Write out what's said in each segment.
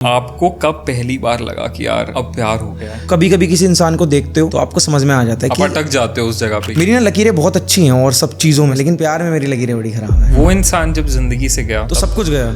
आपको कब पहली बार लगा कि यार अब प्यार हो गया है? कभी कभी किसी इंसान को देखते हो तो आपको समझ में आ जाता है आप कि अटक जाते हो उस जगह पे। मेरी ना लकीरें बहुत अच्छी हैं और सब चीज़ों में, लेकिन प्यार में मेरी लकीरें बड़ी खराब हैं। वो इंसान जब जिंदगी से गया तो सब कुछ गया।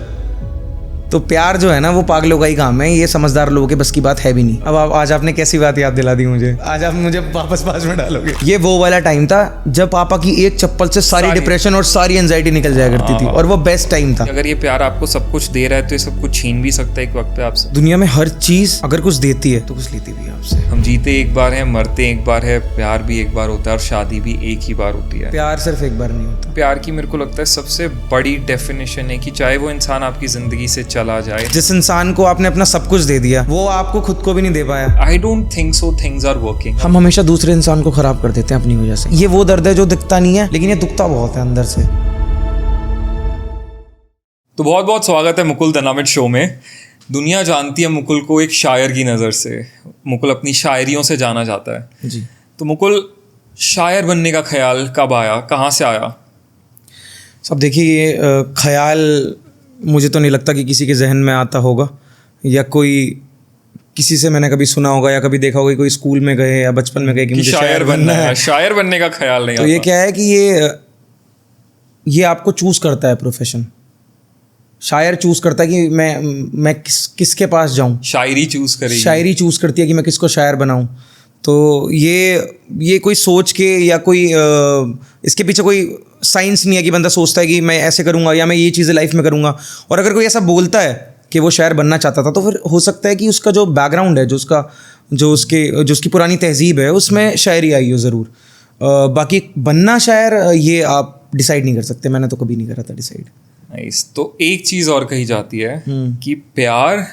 तो प्यार जो है ना वो पागलों का ही काम है, ये समझदार लोगों के बस की बात है भी नहीं। अब आज आपने कैसी बात याद दिला दी मुझे, आज आप मुझे वापस पास में डालोगे। ये वो वाला टाइम था जब पापा की एक चप्पल से सारी डिप्रेशन और सारी एंजाइटी निकल जाया करती थी, और वो बेस्ट टाइम था। अगर ये प्यार आपको सब कुछ दे रहा है तो ये सब कुछ छीन भी सकता है एक वक्त पे आपसे। दुनिया में हर चीज अगर कुछ देती है तो कुछ लेती भी है आपसे। हम जीते एक बार है, मरते एक बार है, प्यार भी एक बार होता है और शादी भी एक ही बार होती है। प्यार सिर्फ एक बार नहीं होता। प्यार की मेरे को लगता है सबसे बड़ी डेफिनेशन है कि चाहे वो इंसान आपकी जिंदगी से चला जाए, जिस इंसान को आपने अपना सब कुछ दे दिया वो आपको खुद को भी नहीं दे पाया। I don't think so things are working. हम हमेशा दूसरे इंसान को खराब कर देते हैं अपनी वजह से। ये वो दर्द है जो दिखता नहीं है, लेकिन ये दुखता बहुत है अंदर से। तो बहुत बहुत स्वागत है मुकुल दनामित शो में। दुनिया जानती है मुकुल को एक शायर की नज़र से। मुकुल अपनी शायरियों से जाना जाता है जी। तो मुकुल, शायर बनने का ख्याल कब आया, कहाँ से आया? सब देखिए, ये ख्याल मुझे तो नहीं लगता कि किसी के जहन में आता होगा, या कोई किसी से मैंने कभी सुना होगा या कभी देखा होगा, कोई स्कूल में गए या बचपन में गए कि मुझे शायर बनना है। शायर बनने का ख्याल नहीं तो आता। ये क्या है कि ये आपको चूज करता है प्रोफेशन। शायर चूज करता है कि मैं किसके पास जाऊं। शायरी चूज करेगी। शायरी चूज करती है कि मैं किसको शायर बनाऊं। तो ये कोई सोच के या कोई इसके पीछे कोई साइंस नहीं है कि बंदा सोचता है कि मैं ऐसे करूंगा या मैं ये चीज़ें लाइफ में करूंगा। और अगर कोई ऐसा बोलता है कि वो शायर बनना चाहता था, तो फिर हो सकता है कि उसका जो बैकग्राउंड है, जो उसकी पुरानी तहजीब है, उसमें शायरी आई हो ज़रूर। बाकी बनना शायर ये आप डिसाइड नहीं कर सकते। मैंने तो कभी नहीं करा था डिसाइड। नाइस। तो एक चीज़ और कही जाती है कि प्यार,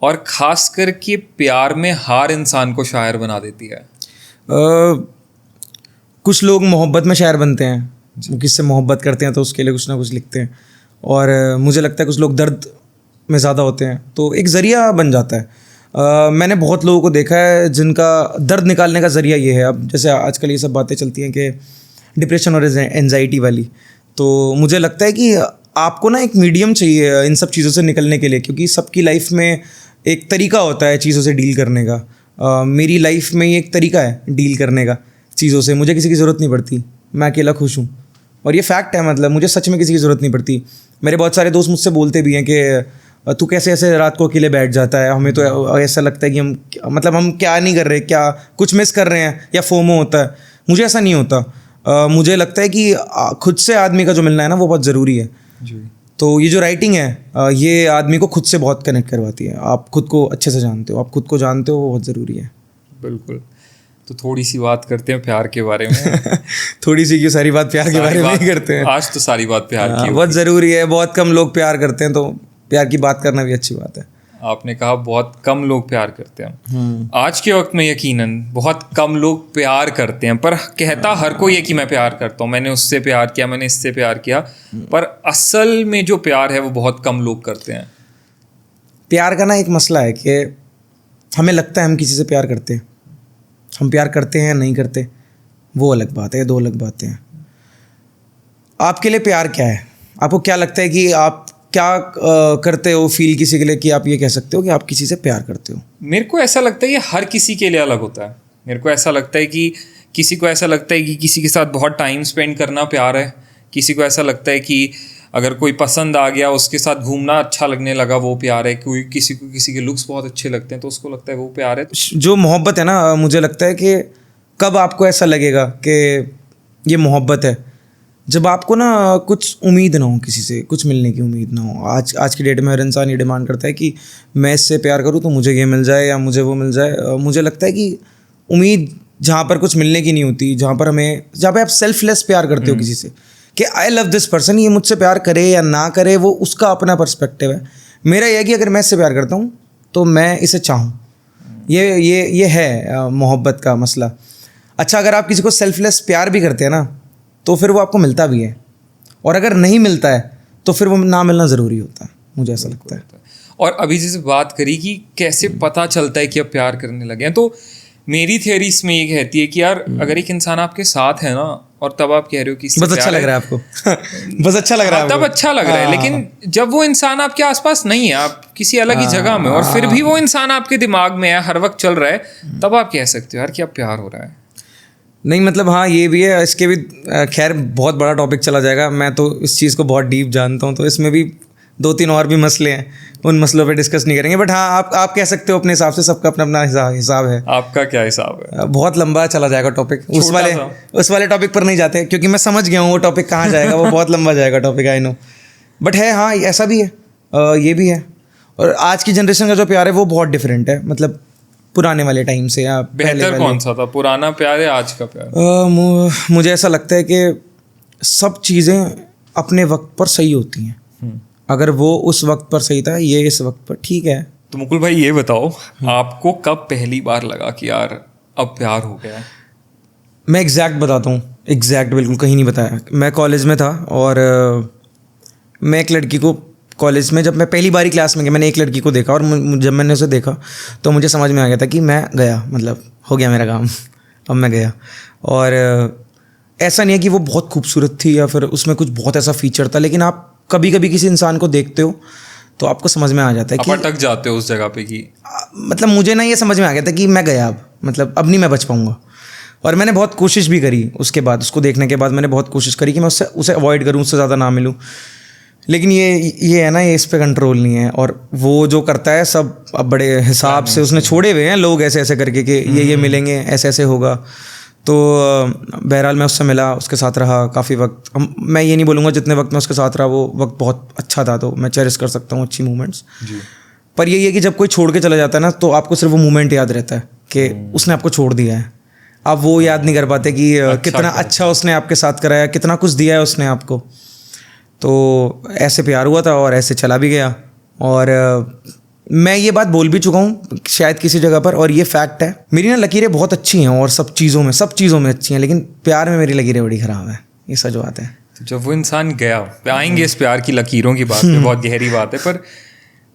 और खास करके प्यार में हार इंसान को शायर बना देती है। कुछ लोग मोहब्बत में शायर बनते हैं, वो किससे मोहब्बत करते हैं तो उसके लिए कुछ ना कुछ लिखते हैं। और मुझे लगता है कुछ लोग दर्द में ज़्यादा होते हैं तो एक ज़रिया बन जाता है। मैंने बहुत लोगों को देखा है जिनका दर्द निकालने का ज़रिया ये है। अब जैसे आजकल ये सब बातें चलती हैं कि डिप्रेशन और एंजाइटी वाली, तो मुझे लगता है कि आपको ना एक मीडियम चाहिए इन सब चीज़ों से निकलने के लिए, क्योंकि सबकी लाइफ में एक तरीका होता है चीज़ों से डील करने का। मेरी लाइफ में ये एक तरीका है डील करने का चीज़ों से। मुझे किसी की ज़रूरत नहीं पड़ती, मैं अकेला खुश हूँ। और ये फैक्ट है, मतलब मुझे सच में किसी की ज़रूरत नहीं पड़ती। मेरे बहुत सारे दोस्त मुझसे बोलते भी हैं कि तू कैसे ऐसे रात को अकेले बैठ जाता है, हमें तो ऐसा लगता है कि हम क्या नहीं कर रहे, क्या कुछ मिस कर रहे हैं, या फोमो होता है। मुझे ऐसा नहीं होता। मुझे लगता है कि खुद से आदमी का जो मिलना है ना वो बहुत ज़रूरी है जी। तो ये जो राइटिंग है ये आदमी को खुद से बहुत कनेक्ट करवाती है। आप खुद को अच्छे से जानते हो, आप खुद को जानते हो, वो बहुत ज़रूरी है। बिल्कुल। तो थोड़ी सी बात करते हैं प्यार के बारे में। थोड़ी सी क्यों, सारी बात प्यार के बारे में ही करते हैं। आज तो सारी बात प्यार की बहुत ज़रूरी है। बहुत कम लोग प्यार करते हैं, तो प्यार की बात करना भी अच्छी बात है। आपने कहा बहुत कम लोग प्यार करते हैं। आज के वक्त में यकीनन बहुत कम लोग प्यार करते हैं, पर कहता हर कोई है कि मैं प्यार करता हूँ, मैंने उससे प्यार किया, मैंने इससे प्यार किया, पर असल में जो प्यार है वो बहुत कम लोग करते हैं। प्यार का ना एक मसला है कि हमें लगता है हम किसी से प्यार करते हैं। हम प्यार करते हैं नहीं करते, वो अलग बात है, दो अलग बातें हैं। आपके लिए प्यार क्या है? आपको क्या लगता है कि आप क्या करते हो फील किसी के लिए कि आप ये कह सकते हो कि आप किसी से प्यार करते हो? मेरे को ऐसा लगता है ये हर किसी के लिए अलग होता है। मेरे को ऐसा लगता है कि किसी को ऐसा लगता है कि किसी के साथ बहुत टाइम स्पेंड करना प्यार है। किसी को ऐसा लगता है कि अगर कोई पसंद आ गया, उसके साथ घूमना अच्छा लगने लगा, वो प्यार है। कोई किसी को किसी के लुक्स बहुत अच्छे लगते हैं तो उसको लगता है वो प्यार है। जो मोहब्बत है ना, मुझे लगता है कि कब आपको ऐसा लगेगा कि ये मोहब्बत है, जब आपको ना कुछ उम्मीद ना हो, किसी से कुछ मिलने की उम्मीद ना हो। आज की डेट में हर इंसान ये डिमांड करता है कि मैं इससे प्यार करूँ तो मुझे ये मिल जाए या मुझे वो मिल जाए। मुझे लगता है कि उम्मीद जहाँ पर कुछ मिलने की नहीं होती, जहाँ पे आप सेल्फलेस प्यार करते हो किसी से कि आई लव दिस पर्सन, ये मुझसे प्यार करे या ना करे वो उसका अपना पर्सपेक्टिव है। मेरा यह है कि अगर मैं इससे प्यार करता हूँ तो मैं इसे चाहूँ। ये है मोहब्बत का मसला। अच्छा, अगर आप किसी को सेल्फलेस प्यार भी करते हैं ना तो फिर वो आपको मिलता भी है, और अगर नहीं मिलता है तो फिर वो ना मिलना ज़रूरी होता है, मुझे ऐसा लगता है। और अभी जैसे बात करी कि कैसे पता चलता है कि अब प्यार करने लगे हैं, तो मेरी थियरी इसमें ये कहती है कि यार अगर एक इंसान आपके साथ है ना और तब आप कह रहे हो कि इससे बस अच्छा प्यार लग रहा है आपको बस अच्छा लग रहा है तब आपको। अच्छा लग रहा है, लेकिन जब वो इंसान आपके आसपास नहीं है, आप किसी अलग ही जगह में, और फिर भी वो इंसान आपके दिमाग में है, हर वक्त चल रहा है, तब आप कह सकते हो यार कि अब प्यार हो रहा है। नहीं मतलब हाँ ये भी है, इसके भी खैर बहुत बड़ा टॉपिक चला जाएगा, मैं तो इस चीज़ को बहुत डीप जानता हूँ, तो इसमें भी 2-3 और भी मसले हैं, उन मसलों पे डिस्कस नहीं करेंगे। बट हाँ आप कह सकते हो अपने हिसाब से, सबका अपना अपना हिसाब है। आपका क्या हिसाब है? बहुत लंबा चला जाएगा टॉपिक, उस छोटा वाले टॉपिक पर नहीं जाते, क्योंकि मैं समझ गया हूँ वो टॉपिक कहाँ जाएगा, वो बहुत लंबा जाएगा टॉपिक, आई नो। बट है हाँ ऐसा भी है, ये भी है। और आज की जनरेशन का जो प्यार है वो बहुत डिफरेंट है, मतलब पुराने वाले टाइम से या पहले बेहतर वाले। कौन सा था, पुराना प्यार है आज का प्यार? मुझे ऐसा लगता है कि सब चीज़ें अपने वक्त पर सही होती हैं। अगर वो उस वक्त पर सही था, ये इस वक्त पर ठीक है। तो मुकुल भाई ये बताओ, आपको कब पहली बार लगा कि यार अब प्यार हो गया? मैं एग्जैक्ट बताता हूँ, एग्जैक्ट बिल्कुल कहीं नहीं बताया। मैं कॉलेज में था और मैं एक लड़की को कॉलेज में, जब मैं पहली बारी क्लास में गया, मैंने एक लड़की को देखा, और जब मैंने उसे देखा तो मुझे समझ में आ गया था कि मैं गया, मतलब हो गया मेरा काम अब मैं गया। और ऐसा नहीं है कि वो बहुत खूबसूरत थी या फिर उसमें कुछ बहुत ऐसा फीचर था, लेकिन आप कभी कभी किसी इंसान को देखते हो तो आपको समझ में आ जाता है कि आप अटक जाते हो उस जगह पे कि मतलब मुझे ना ये समझ में आ गया था कि मैं गया, अब मतलब अब नहीं मैं बच पाऊँगा। और मैंने बहुत कोशिश भी करी उसके बाद, उसको देखने के बाद मैंने बहुत कोशिश करी कि मैं उसे अवॉइड करूँ, उससे ज़्यादा ना मिलूँ, लेकिन ये है ना, ये इस पे कंट्रोल नहीं है। और वो जो करता है सब अब बड़े हिसाब से उसने छोड़े हुए हैं लोग, ऐसे ऐसे करके कि ये मिलेंगे, ऐसे ऐसे होगा। तो बहरहाल मैं उससे मिला, उसके साथ रहा काफ़ी वक्त। मैं ये नहीं बोलूँगा जितने वक्त मैं उसके साथ रहा वो वक्त बहुत अच्छा था, तो मैं चेरिश कर सकता हूँ अच्छी मोमेंट्स। पर यही है कि जब कोई छोड़ के चला जाता है ना, तो आपको सिर्फ वो मोमेंट याद रहता है कि उसने आपको छोड़ दिया है। आप वो याद नहीं कर पाते कि कितना अच्छा उसने आपके साथ कराया, कितना कुछ दिया है उसने आपको। तो ऐसे प्यार हुआ था और ऐसे चला भी गया। और मैं ये बात बोल भी चुका हूँ शायद किसी जगह पर, और ये फैक्ट है, मेरी ना लकीरें बहुत अच्छी हैं और सब चीज़ों में अच्छी हैं, लेकिन प्यार में मेरी लकीरें बड़ी ख़राब है, ये सच बात है। तो जब वो इंसान गया, आएंगे इस प्यार की लकीरों की बात पे, बहुत गहरी बात है, पर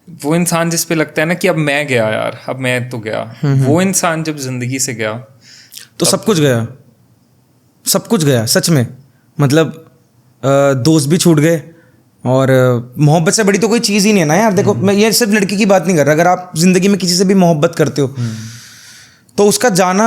वो इंसान जिस पे लगता है ना कि अब मैं गया यार, अब मैं तो गया, वो इंसान जब जिंदगी से गया तो सब कुछ गया, सब कुछ गया सच में। मतलब दोस्त भी छूट गए, और मोहब्बत से बड़ी तो कोई चीज़ ही नहीं है ना यार। देखो मैं ये सिर्फ लड़की की बात नहीं कर रहा, अगर आप ज़िंदगी में किसी से भी मोहब्बत करते हो तो उसका जाना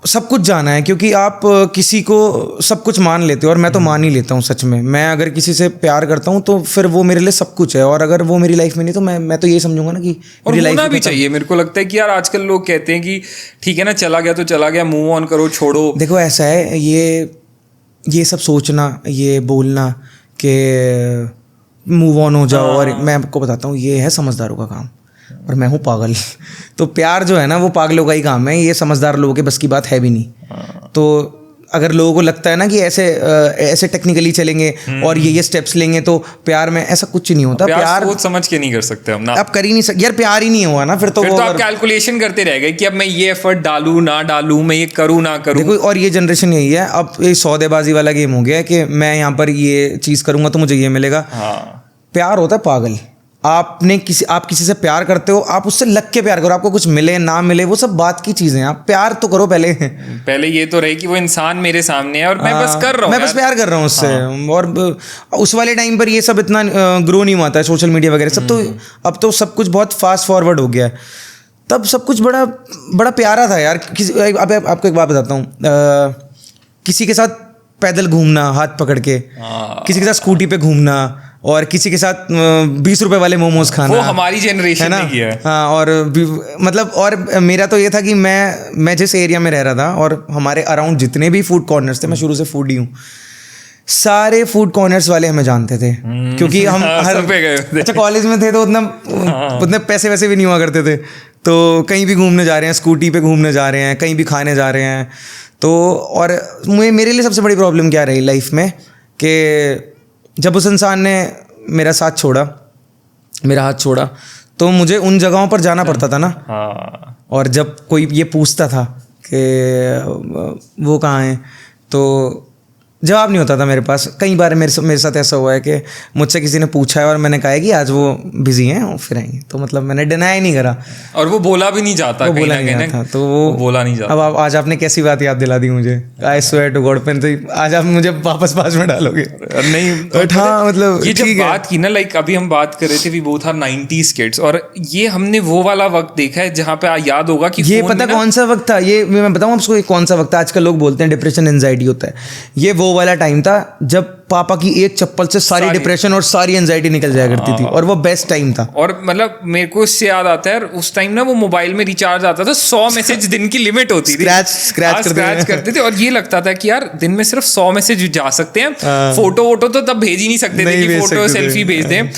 सब कुछ जाना है, क्योंकि आप किसी को सब कुछ मान लेते हो, और मैं तो मान ही लेता हूँ सच में। मैं अगर किसी से प्यार करता हूँ तो फिर वो मेरे लिए सब कुछ है, और अगर वो मेरी लाइफ में नहीं तो मैं तो ये समझूंगा ना कि और होना भी चाहिए। मेरे को लगता है कि यार आजकल लोग कहते हैं कि ठीक है ना, चला गया तो चला गया, मूव ऑन करो, छोड़ो। देखो ऐसा है, ये सब सोचना, ये बोलना कि मूव ऑन हो जाओ, और मैं आपको बताता हूँ ये है समझदारों का काम, और मैं हूँ पागल। तो प्यार जो है ना वो पागलों का ही काम है, ये समझदार लोगों के बस की बात है भी नहीं। तो अगर लोगों को लगता है ना कि ऐसे टेक्निकली चलेंगे और ये स्टेप्स लेंगे तो प्यार में, ऐसा कुछ नहीं होता। प्यार सोच समझ के नहीं कर सकते हम ना, आप कर ही नहीं सकते यार, प्यार ही नहीं हुआ ना फिर तो आप कैलकुलेशन करते रह गए कि अब मैं ये एफर्ट डालूं ना डालूं, मैं ये करूं ना करूं। देखो और ये जनरेशन यही है, अब ये सौदेबाजी वाला गेम हो गया है कि मैं यहाँ पर ये चीज़ करूँगा तो मुझे ये मिलेगा। प्यार होता है पागल। आप किसी से प्यार करते हो, आप उससे लग के प्यार करो, आपको कुछ मिले ना मिले वो सब बात की चीज़ें हैं, आप प्यार तो करो पहले ये तो रहे कि वो इंसान मेरे सामने है और मैं बस कर रहा हूँ, मैं बस प्यार कर रहा हूँ उससे। और उस वाले टाइम पर ये सब इतना ग्रो नहीं हुआ था, सोशल मीडिया वगैरह सब, तो अब तो सब कुछ बहुत फास्ट फॉरवर्ड हो गया है। तब सब कुछ बड़ा बड़ा प्यारा था यार। आपको एक बात बताता हूँ, किसी के साथ पैदल घूमना हाथ पकड़ के, किसी के साथ स्कूटी पे घूमना, और किसी के साथ 20 रुपए वाले मोमोज खाना, वो हमारी जनरेशन ने किया है। हाँ, और मतलब और मेरा तो ये था कि मैं जिस एरिया में रह रहा था और हमारे अराउंड जितने भी फूड कॉर्नर्स थे, मैं शुरू से फूडी हूँ, सारे फूड कॉर्नर्स वाले हमें जानते थे, क्योंकि हम अच्छा कॉलेज में थे तो उतने पैसे वैसे भी नहीं हुआ करते थे, तो कहीं भी घूमने जा रहे हैं, स्कूटी पे घूमने जा रहे हैं, कहीं भी खाने जा रहे हैं। तो और मेरे लिए सबसे बड़ी प्रॉब्लम क्या रही लाइफ में कि जब उस इंसान ने मेरा साथ छोड़ा, मेरा हाथ छोड़ा, तो मुझे उन जगहों पर जाना पड़ता था ना। और जब कोई ये पूछता था कि वो कहाँ है, तो जवाब नहीं होता था मेरे पास। कई बार मेरे साथ ऐसा हुआ है कि मुझसे किसी ने पूछा है और मैंने कहा है कि आज वो बिजी हैं और फिर आएंगे, तो मतलब मैंने डिनाई नहीं करा और वो बोला भी नहीं जाता, वो बोला नहीं जाता, तो वो बोला नहीं जाता। अब आज आपने कैसी बात याद दिला दी मुझे, I swear to God pen, तो आज आप मुझे वापस पास में डालोगे नहीं। बट हाँ मतलब ये जब ठीक है। बात की ना, लाइक अभी हम बात कर रहे थे, we both are 90s kids, और ये हमने वो वाला वक्त देखा है जहाँ पे याद होगा कि ये पता कौन सा वक्त था, ये मैं बताऊँ आपको कौन सा वक्त था। आजकल लोग बोलते हैं डिप्रेशन एंजाइटी होता है, ये वो वाला टाइम था जब पापा की एक चप्पल से सारी डिप्रेशन और सारी एंजाइटी निकल जाया करती थी, और वो बेस्ट टाइम था। और मतलब मेरे को इससे याद आता है उस टाइम ना वो मोबाइल में रिचार्ज आता था, 100 मैसेज दिन की लिमिट होती थी, स्क्रैच करते थे, और ये लगता था कि यार दिन में सिर्फ 100 मैसेज जा सकते हैं, फोटो वोटो तो तब भेज ही नहीं सकते थे कि फोटो सेल्फी भेज दें,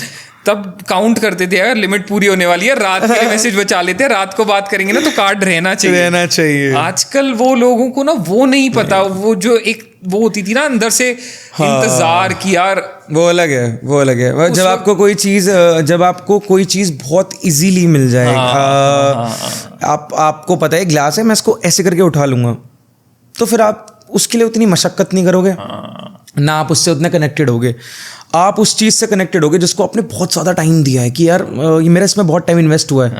तब काउंट करते थे अगर लिमिट पूरी होने वाली है, रात के लिए मैसेज बचा लेते हैं, रात को बात करेंगे ना तो कार्ड रहना चाहिए। आजकल वो लोगों को ना वो नहीं पता, वो जो एक वो होती थी ना अंदर से इंतजार की यार, वो अलग है। जब आपको कोई चीज बहुत इजीली मिल जाए, आपको पता है ग्लास है, मैं इसको ऐसे करके उठा लूंगा, तो फिर आप उसके लिए उतनी मशक्कत नहीं करोगे ना, आप उससे उतने कनेक्टेड होगे, आप उस चीज़ से कनेक्टेड होगे जिसको आपने बहुत ज़्यादा टाइम दिया है कि यार ये मेरा इसमें बहुत टाइम इन्वेस्ट हुआ है,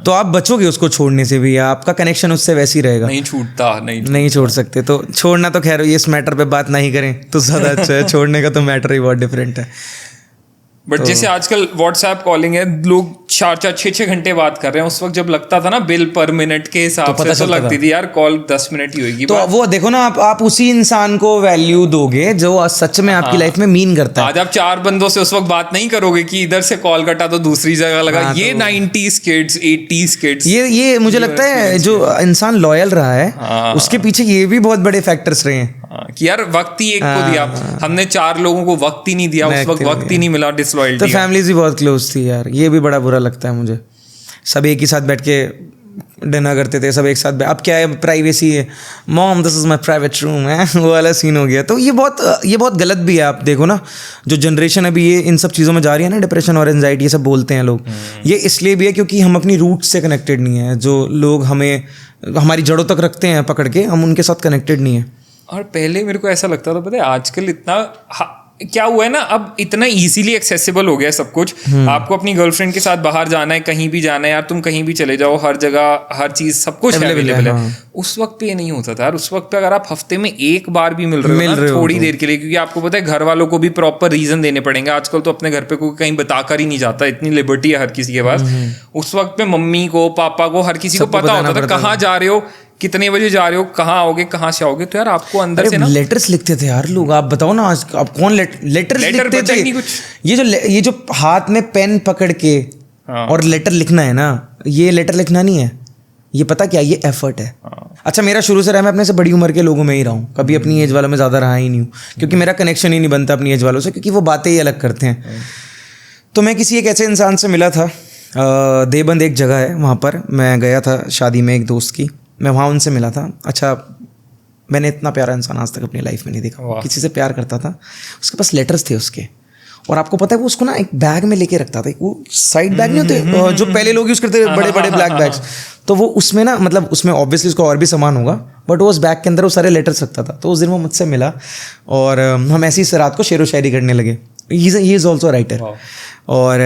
तो आप बचोगे उसको छोड़ने से भी, आपका कनेक्शन उससे वैसे ही रहेगा, नहीं छूटता, नहीं छोड़ सकते। तो छोड़ना तो खैर इस मैटर पे बात नहीं करें तो ज़्यादा अच्छा है, छोड़ने का तो मैटर ही बहुत डिफरेंट है। बट जैसे आजकल व्हाट्सएप कॉलिंग है, लोग 4-4 6-6 घंटे बात कर रहे हैं, उस वक्त जब लगता था ना बिल पर मिनट के हिसाब से तो लगती थी यार कॉल 10 मिनट ही होगी। तो वो देखो ना, आप उसी इंसान को वैल्यू दोगे जो सच में आपकी लाइफ में मीन करता है। आज आप 4 बंदों से उस वक्त बात नहीं करोगे कि इधर से कॉल कटा तो दूसरी जगह लगा। ये 90s किड्स 80s किड्स, ये मुझे लगता है जो इंसान लॉयल रहा है उसके पीछे ये भी बहुत बड़े फैक्टर्स रहे हैं कि यार वक्त ही एक को दिया, हमने 4 लोगों को वक्त ही नहीं दिया, उस वक्त वक्त ही नहीं मिला, डिसलॉयल्टी। तो फैमिलीज भी बहुत क्लोज थी यार, ये भी बड़ा बुरा लगता है मुझे। सब एक ही साथ बैठ के डिनर करते थे, सब एक साथ। अब क्या है, प्राइवेसी है, mom this is my private room है, वो वाला सीन हो गया। तो ये बहुत गलत भी है। आप देखो ना, जो जनरेशन अभी ये इन सब चीज़ों में जा रही है ना, डिप्रेशन और एंजाइटी ये सब बोलते हैं लोग, ये इसलिए भी है क्योंकि हम अपनी रूट से कनेक्टेड नहीं है। जो लोग हमें हमारी जड़ों तक रखते हैं पकड़ के, हम उनके साथ कनेक्टेड नहीं है। और पहले मेरे को ऐसा लगता था, पता है आजकल इतना क्या हुआ है ना, अब इतना इजीली एक्सेसिबल हो गया है सब कुछ। आपको अपनी गर्लफ्रेंड के साथ बाहर जाना है, कहीं भी जाना है यार, तुम कहीं भी चले जाओ, हर जगह हर चीज सब कुछ अवेलेबल है। उस वक्त पे ये नहीं होता था यार। उस वक्त पे अगर आप हफ्ते में एक बार भी मिल रहे हो थोड़ी देर के लिए, क्योंकि आपको पता है घर वालों को भी प्रॉपर रीजन देने पड़ेंगे। आजकल तो अपने घर पे कोई कहीं बताकर ही नहीं जाता, इतनी लिबर्टी है हर किसी के पास। उस वक्त पे मम्मी को, पापा को, हर किसी को पता होता था कहाँ जा रहे हो, कितने बजे जा रहे हो, कहाँ आओगे, कहाँ से आओगे। तो यार आपको अंदर से ना लेटर्स लिखते थे यार लोग। आप बताओ ना, आज आप कौन लेटर्स लिखते थे? ये जो हाथ में पेन पकड़ के और लेटर लिखना है ना, ये लेटर लिखना नहीं है, ये पता क्या, ये एफर्ट है। अच्छा, मेरा शुरू से रहा, मैं अपने से बड़ी उम्र के लोगों में ही रहा हूँ, कभी अपनी एज वालों में ज़्यादा रहा ही नहीं हूँ, क्योंकि मेरा कनेक्शन ही नहीं बनता अपनी एज वालों से, क्योंकि वो बातें ही अलग करते हैं। तो मैं किसी एक ऐसे इंसान से मिला था, देवबंद एक जगह है, वहाँ पर मैं गया था शादी में एक दोस्त की, मैं वहाँ उनसे मिला था। अच्छा, मैंने इतना प्यारा इंसान आज तक अपनी लाइफ में नहीं देखा। किसी से प्यार करता था, उसके पास लेटर्स थे उसके, और आपको पता है वो उसको ना एक बैग में लेके रखता था। वो साइड बैग नहीं होते जो पहले लोग यूज़ करते थे, बड़े बड़े ब्लैक बैग्स, तो वो उसमें ना, मतलब उसमें ऑब्वियसली उसको और भी सामान होगा, बट वो उस बैग के अंदर वो सारे लेटर्स रखता था। तो उस दिन वो मुझसे मिला और हम ऐसी ही रात को शेरो शायरी करने लगे। He is also writer. और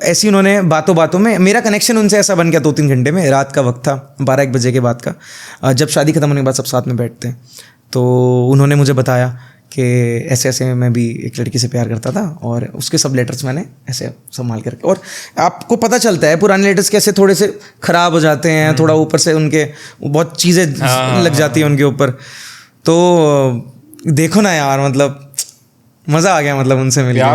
ऐसी उन्होंने बातों बातों में, मेरा कनेक्शन उनसे ऐसा बन गया 2-3 घंटे में। रात का वक्त था, 12-1 बजे के बाद का, जब शादी खत्म होने के बाद सब साथ में बैठते हैं। तो उन्होंने मुझे बताया कि ऐसे ऐसे मैं भी एक लड़की से प्यार करता था, और उसके सब लेटर्स मैंने ऐसे संभाल के रखे। और आपको पता चलता है पुराने लेटर्स कैसे थोड़े से ख़राब हो जाते हैं, थोड़ा ऊपर से उनके बहुत चीज़ें लग जाती हैं उनके ऊपर। तो देखो ना यार, मतलब मज़ा आ गया, मतलब उनसे मिल गया,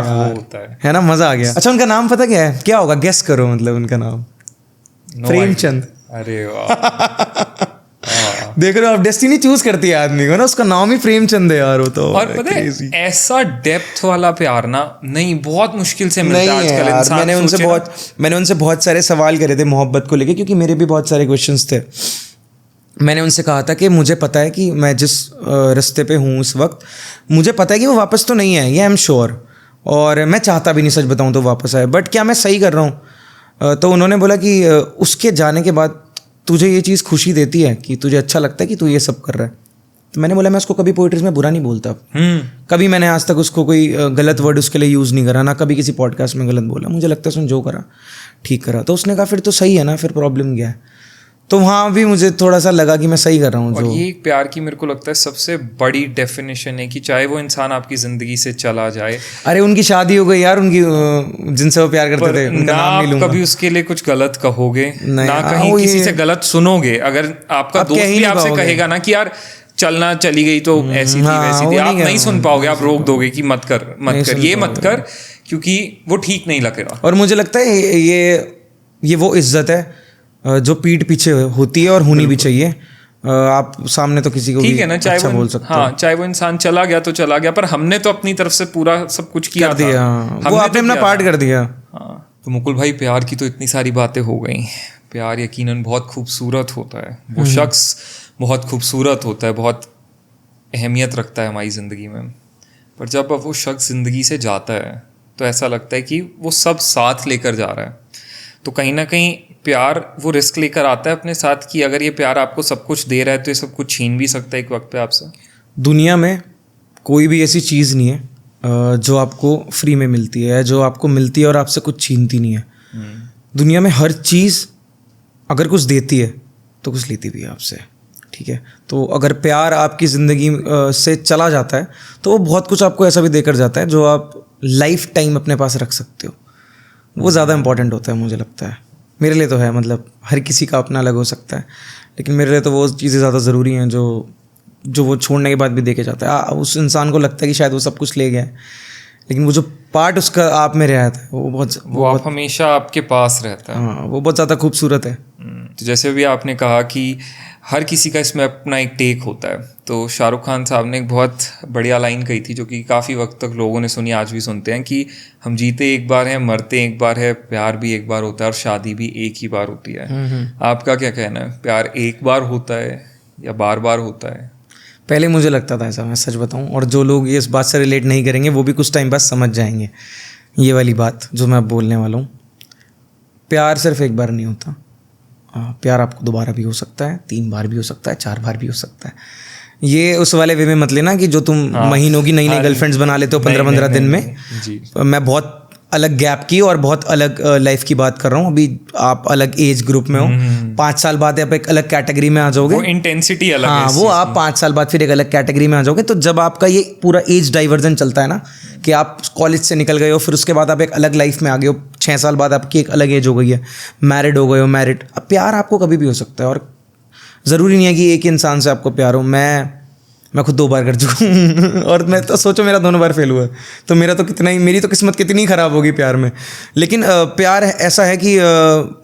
है ना, मज़ा आ गया। अच्छा, उनका नाम पता क्या है, क्या होगा, गेस करो, मतलब उनका नाम प्रेमचंद। अरे वाह देख रहे हो आप, डेस्टिनी चूज करती है आदमी को ना, उसका नाम ही प्रेमचंद है यार। वो तो और पता है ऐसा डेप्थ वाला प्यार ना नहीं, बहुत मुश्किल से मिलता है आजकल इंसान। मैंने उनसे बहुत सारे सवाल करे थे मोहब्बत को लेके, क्योंकि मेरे भी बहुत सारे क्वेश्चंस थे। मैंने उनसे कहा था कि मुझे पता है कि मैं जिस रास्ते पे हूँ उस वक्त, मुझे पता है कि वो वापस तो नहीं आएगी, आई एम श्योर, और मैं चाहता भी नहीं सच बताऊँ तो वापस आए, बट क्या मैं सही कर रहा हूँ? तो उन्होंने बोला कि उसके जाने के बाद तुझे ये चीज़ खुशी देती है कि तुझे अच्छा लगता है कि तू ये सब कर रहा है? तो मैंने बोला मैं उसको कभी पोइट्रीज में बुरा नहीं बोलता, कभी मैंने आज तक उसको कोई गलत वर्ड उसके लिए यूज़ नहीं करा, ना कभी किसी पॉडकास्ट में गलत बोला। मुझे लगता है उसने जो करा ठीक करा। तो उसने कहा फिर तो सही है ना, फिर प्रॉब्लम क्या है। तो वहाँ भी मुझे थोड़ा सा लगा कि मैं सही कर रहा हूँ। और ये एक प्यार की मेरे को लगता है सबसे बड़ी डेफिनेशन है कि चाहे वो इंसान आपकी ज़िंदगी से चला जाए। अरे उनकी शादी हो गई यार, उनकी जिनसे वो प्यार करते थे, उनका ना नाम नहीं आप लूंगा। कभी उसके लिए कुछ गलत कहोगे, नहीं, ना कहीं किसी से गलत सुनोगे। अगर आपका आप दोस्त कह ही भी नहीं आपसे पाओगे। कहेगा ना कि यार चलना चली गई तो ऐसी थी वैसी थी, वो आप नहीं नहीं सुन पाओगे, आप रोक दोगे कि मत कर ये मत कर, क्योंकि वो ठीक नहीं लगेगा। और मुझे लगता है ये वो इज्जत है जो पीठ पीछे होती है और होनी भी चाहिए। आप सामने तो किसी को ठीक भी है ना, चाहे अच्छा वो बोल सकते हाँ, चाहे वो इंसान चला गया तो चला गया, पर हमने तो अपनी तरफ से पूरा सब कुछ किया कर दिया, था, वो आपने अपना पार्ट कर दिया। हाँ। तो मुकुल भाई, प्यार की तो इतनी सारी बातें हो गई। प्यार यकीनन बहुत खूबसूरत होता है, वो शख्स बहुत खूबसूरत होता है, बहुत अहमियत रखता है हमारी ज़िंदगी में। पर जब अब वो शख्स ज़िंदगी से जाता है तो ऐसा लगता है कि वो सब साथ लेकर जा रहा है। तो कहीं ना कहीं प्यार वो रिस्क लेकर आता है अपने साथ कि अगर ये प्यार आपको सब कुछ दे रहा है तो ये सब कुछ छीन भी सकता है एक वक्त पे आपसे। दुनिया में कोई भी ऐसी चीज़ नहीं है जो आपको फ्री में मिलती है, जो आपको मिलती है और आपसे कुछ छीनती नहीं है। दुनिया में हर चीज़ अगर कुछ देती है तो कुछ लेती भी है आपसे, ठीक है। तो अगर प्यार आपकी ज़िंदगी से चला जाता है तो वो बहुत कुछ आपको ऐसा भी देकर जाता है जो आप लाइफ टाइम अपने पास रख सकते हो। वो ज़्यादा इंपॉर्टेंट होता है मुझे लगता है। मेरे लिए तो है, मतलब हर किसी का अपना अलग हो सकता है, लेकिन मेरे लिए तो वो चीज़ें ज़्यादा ज़रूरी हैं जो वो छोड़ने के बाद भी देके जाता है। उस इंसान को लगता है कि शायद वो सब कुछ ले गया है, लेकिन वो जो पार्ट उसका आप में रहता है वो आप हमेशा आपके पास रहता है। हाँ, वो बहुत ज़्यादा खूबसूरत है। तो जैसे भी आपने कहा कि हर किसी का इसमें अपना एक टेक होता है, तो शाहरुख खान साहब ने एक बहुत बढ़िया लाइन कही थी जो कि काफ़ी वक्त तक लोगों ने सुनी, आज भी सुनते हैं, कि हम जीते एक बार हैं, मरते एक बार है, प्यार भी एक बार होता है और शादी भी एक ही बार होती है। आपका क्या कहना है, प्यार एक बार होता है या बार बार होता है? पहले मुझे लगता था ऐसा, मैं सच बताऊं, और जो लोग ये इस बात से रिलेट नहीं करेंगे वो भी कुछ टाइम बाद समझ जाएंगे ये वाली बात जो मैं अब बोलने वाला हूँ। प्यार सिर्फ एक बार नहीं होता। प्यार आपको दोबारा भी हो सकता है, 3 बार भी हो सकता है, 4 बार भी हो सकता है। ये उस वाले वे में मत लेना कि जो तुम महीनों की नई नई गर्लफ्रेंड्स बना लेते हो 15-15 दिन में। जी। मैं बहुत अलग गैप की और बहुत अलग लाइफ की बात कर रहा हूँ। अभी आप अलग एज ग्रुप में हो, 5 साल बाद आप एक अलग कैटेगरी में आ जाओगे, वो इंटेंसिटी अलग है। हाँ, वो आप 5 साल बाद फिर एक अलग कैटेगरी में आ जाओगे। तो जब आपका ये पूरा एज डाइवर्जन चलता है ना, कि आप कॉलेज से निकल गए हो, फिर उसके बाद आप एक अलग लाइफ में आ गए हो, 6 साल बाद आपकी एक अलग एज हो गई है, मैरिड हो गए हो, मैरिड। अब प्यार आपको कभी भी हो सकता है, और ज़रूरी नहीं है कि एक इंसान से आपको प्यार हो। मैं खुद 2 बार कर चुका हूँ और मैं तो सोचो मेरा दोनों बार फेल हुआ है, तो मेरी तो किस्मत कितनी ख़राब होगी प्यार में। लेकिन प्यार ऐसा है कि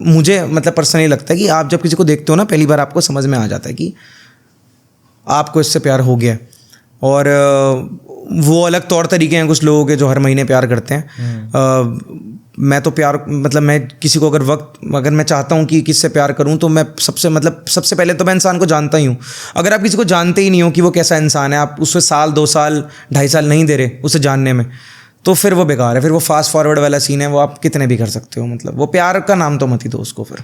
मुझे मतलब पर्सनली लगता है कि आप जब किसी को देखते हो ना, पहली बार आपको समझ में आ जाता है कि आपको इससे प्यार हो गया। और वो अलग तौर तरीके हैं कुछ लोगों के जो हर महीने प्यार करते हैं। मैं तो प्यार मतलब मैं किसी को अगर मैं चाहता हूँ कि किससे प्यार करूँ, तो मैं सबसे पहले तो मैं इंसान को जानता ही हूँ। अगर आप किसी को जानते ही नहीं हो कि वो कैसा इंसान है, आप उससे साल 2 साल 2.5 साल नहीं दे रहे उसे जानने में, तो फिर वो बेकार है। फिर वो फास्ट फॉरवर्ड वाला सीन है, वो आप कितने भी कर सकते हो, मतलब वो प्यार का नाम तो मत ही दो उसको फिर।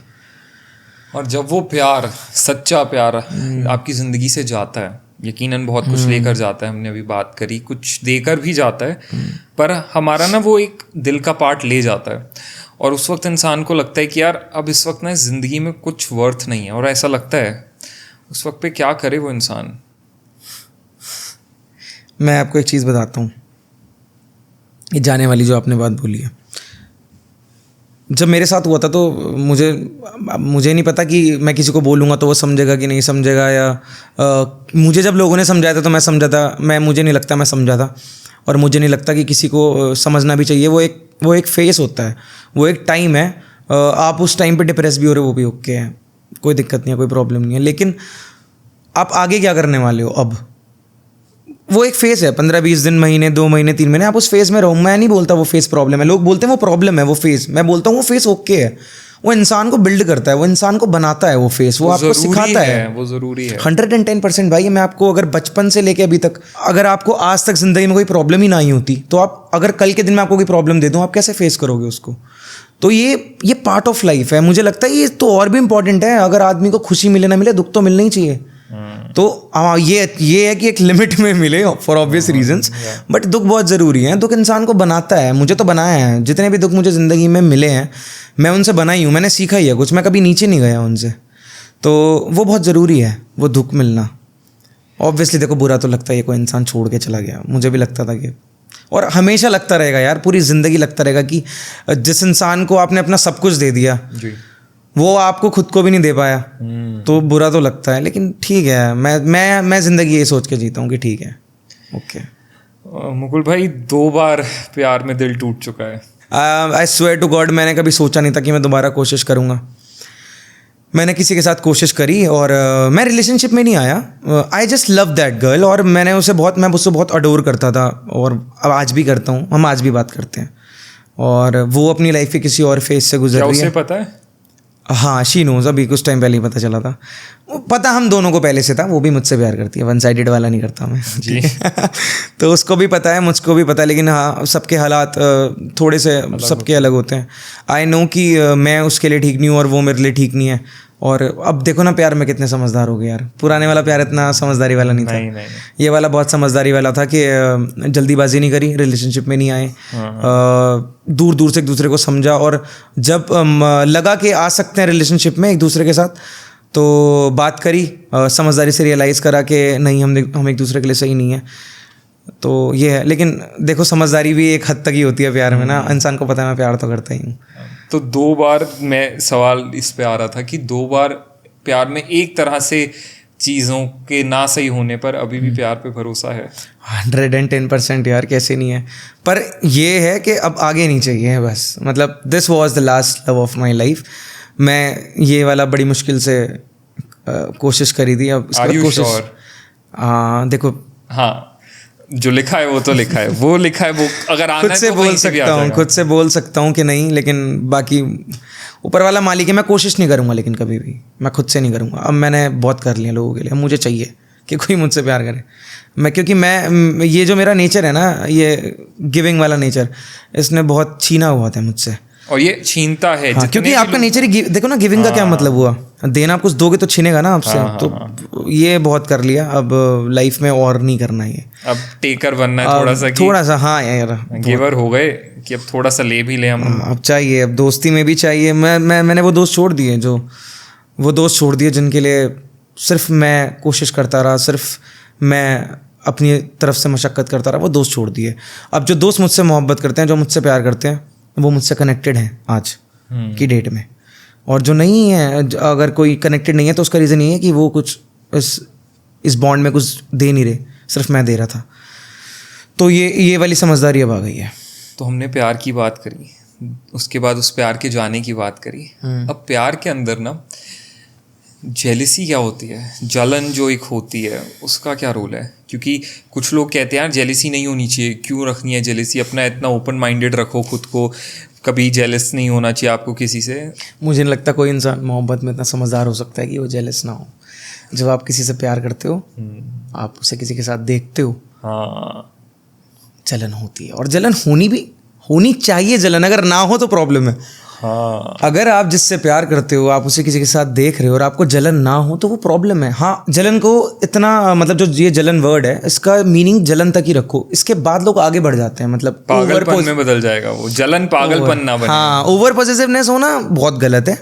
और जब वो प्यार, सच्चा प्यार आपकी ज़िंदगी से जाता है, यकीनन बहुत कुछ लेकर जाता है, हमने अभी बात करी, कुछ देकर भी जाता है, पर हमारा ना वो एक दिल का पार्ट ले जाता है। और उस वक्त इंसान को लगता है कि यार अब इस वक्त ना ज़िंदगी में कुछ वर्थ नहीं है, और ऐसा लगता है उस वक्त पे क्या करे वो इंसान। मैं आपको एक चीज़ बताता हूँ, ये जाने वाली जो आपने बात बोली है, जब मेरे साथ हुआ था तो मुझे नहीं पता कि मैं किसी को बोलूँगा तो वो समझेगा कि नहीं समझेगा, या मुझे जब लोगों ने समझाया था तो मैं समझा था, मुझे नहीं लगता मैं समझा था, और मुझे नहीं लगता कि किसी को समझना भी चाहिए। वो एक फेस होता है, वो एक टाइम है। आप उस टाइम पे डिप्रेस भी हो रहे हो, वो भी ओके है, कोई दिक्कत नहीं है, कोई प्रॉब्लम नहीं है। लेकिन आप आगे क्या करने वाले हो अब, वो एक फेस है, 15-20 दिन, महीने, 2 महीने, 3 महीने, आप उस फेस में रहो। मैं नहीं बोलता वो फेस प्रॉब्लम है, लोग बोलते हैं वो प्रॉब्लम है वो फेस, मैं बोलता हूँ वो फेस ओके है। वो इंसान को बिल्ड करता है, वो इंसान को बनाता है, वो फेस वो आपको सिखाता है, वो ज़रूरी है। 110% भाई। मैं आपको अगर बचपन से लेके अभी तक, अगर आपको आज तक ज़िंदगी में कोई प्रॉब्लम ही ना आई होती, तो आप अगर कल के दिन में आपको कोई प्रॉब्लम दे दूँ, आप कैसे फेस करोगे उसको? तो ये पार्ट ऑफ लाइफ है। मुझे लगता है ये तो और भी इम्पॉर्टेंट है। अगर आदमी को खुशी मिले ना मिले, दुख तो मिलना ही चाहिए। तो हाँ, ये है कि एक लिमिट में मिले फॉर ऑब्वियस रीजंस, बट दुख बहुत ज़रूरी है। दुख इंसान को बनाता है, मुझे तो बनाया है। जितने भी दुख मुझे ज़िंदगी में मिले हैं मैं उनसे बना ही हूँ, मैंने सीखा ही है कुछ, मैं कभी नीचे नहीं गया उनसे। तो वो बहुत ज़रूरी है, वो दुख मिलना। ऑब्वियसली देखो बुरा तो लगता है, कोई इंसान छोड़ के चला गया, मुझे भी लगता था कि, और हमेशा लगता रहेगा यार, पूरी ज़िंदगी लगता रहेगा कि जिस इंसान को आपने अपना सब कुछ दे दिया जी, वो आपको खुद को भी नहीं दे पाया, तो बुरा तो लगता है। लेकिन ठीक है, मैं ज़िंदगी ये सोच के जीता हूँ कि ठीक है, ओके। मुकुल भाई 2 बार प्यार में दिल टूट चुका है। आई स्वेयर टू गॉड, मैंने कभी सोचा नहीं था कि मैं दोबारा कोशिश करूँगा। मैंने किसी के साथ कोशिश करी और मैं रिलेशनशिप में नहीं आया। I just love that girl, और मैं उससे बहुत अडोर करता था, और अब आज भी करता हूँ, हम आज भी बात करते हैं। और वो अपनी लाइफ के किसी और फेज से गुजर रही है। उसे पता है? हाँ, शी नोज, अभी कुछ टाइम पहले ही पता चला था। वो पता हम दोनों को पहले से था, वो भी मुझसे प्यार करती है, वन साइडेड वाला नहीं करता मैं जी। तो उसको भी पता है, मुझको भी पता है, लेकिन हाँ सबके हालात थोड़े से सबके अलग होते हैं। आई नो कि मैं उसके लिए ठीक नहीं हूँ और वो मेरे लिए ठीक नहीं है। और अब देखो ना प्यार में कितने समझदार हो गए यार। पुराने वाला प्यार इतना समझदारी वाला नहीं था। नहीं। ये वाला बहुत समझदारी वाला था कि जल्दीबाजी नहीं करी, रिलेशनशिप में नहीं आए, दूर दूर से एक दूसरे को समझा, और जब लगा कि आ सकते हैं रिलेशनशिप में एक दूसरे के साथ, तो बात करी, समझदारी से रियलाइज़ करा कि नहीं, हम एक दूसरे के लिए सही नहीं है। तो ये है, लेकिन देखो समझदारी भी एक हद तक ही होती है प्यार में ना, इंसान को पता है मैं प्यार तो करता ही हूँ। तो 2 बार मैं सवाल इस पे आ रहा था कि 2 बार प्यार में एक तरह से चीज़ों के ना सही होने पर अभी भी प्यार पे भरोसा है? 110% यार, कैसे नहीं है। पर ये है कि अब आगे नहीं चाहिए बस, मतलब this was the last love of my life. मैं ये वाला बड़ी मुश्किल से कोशिश करी थी। अब Are you sure? हाँ देखो, हाँ, जो लिखा है वो तो लिखा है, वो लिखा है, वो अगर आना खुद है से तो बोल कहीं से भी आ सकता हूँ, जाएगा। खुद से बोल सकता हूँ कि नहीं, लेकिन बाकी ऊपर वाला मालिक है। मैं कोशिश नहीं करूँगा, लेकिन कभी भी मैं खुद से नहीं करूँगा। अब मैंने बहुत कर लिया लोगों के लिए, मुझे चाहिए कि कोई मुझसे प्यार करे। क्योंकि मैं ये जो मेरा नेचर है ना, ये गिविंग वाला नेचर, इसने बहुत छीना हुआ था मुझसे। और ये छीनता है। हाँ, क्योंकि आपका नेचर ही देखो ना, गिविंग का क्या मतलब हुआ, देना। आप कुछ दोगे तो छीनेगा ना आपसे। तो ये बहुत कर लिया, अब लाइफ में और नहीं करना है। अब टेकर बनना है थोड़ा सा हाँ यार, गिवर हो गए कि अब थोड़ा सा ले भी ले हम। अब चाहिए, अब दोस्ती में भी चाहिए। मैंने वो दोस्त छोड़ दिए जिनके लिए सिर्फ मैं कोशिश करता रहा, सिर्फ मैं अपनी तरफ से मशक्क़त करता रहा, वो दोस्त छोड़ दिए। अब जो दोस्त मुझसे मोहब्बत करते हैं, जो मुझसे प्यार करते हैं, वो मुझसे कनेक्टेड हैं आज की डेट में। और जो नहीं है, अगर कोई कनेक्टेड नहीं है, तो उसका रीज़न ये है कि वो कुछ इस बॉन्ड में कुछ दे नहीं रहे, सिर्फ मैं दे रहा था। तो ये वाली समझदारी अब आ गई है। तो हमने प्यार की बात करी, उसके बाद उस प्यार के जाने की बात करी। अब प्यार के अंदर ना जेलिसी क्या होती है, जलन जो एक होती है, उसका क्या रोल है? क्योंकि कुछ लोग कहते हैं यार जेलिसी नहीं होनी चाहिए, क्यों रखनी है जेलिसी, अपना इतना ओपन माइंडेड रखो खुद को, कभी जेलस नहीं होना चाहिए आपको किसी से। मुझे नहीं लगता कोई इंसान मोहब्बत में इतना समझदार हो सकता है कि वो जेलस ना हो। जब आप किसी से प्यार करते हो, आप उसे किसी के साथ देखते हो, हाँ, जलन होती है, और जलन होनी चाहिए। जलन अगर ना हो तो प्रॉब्लम है। हाँ, अगर आप जिससे प्यार करते हो, आप उसे किसी के साथ देख रहे हो और आपको जलन ना हो, तो वो प्रॉब्लम है। हाँ, जलन को इतना, मतलब जो ये जलन वर्ड है, इसका मीनिंग जलन तक ही रखो, इसके बाद लोग आगे बढ़ जाते हैं। मतलब पागलपन में बदल जाएगा वो, जलन पागलपन ना बने। हाँ, ओवर पॉसेसिवनेस होना बहुत गलत है।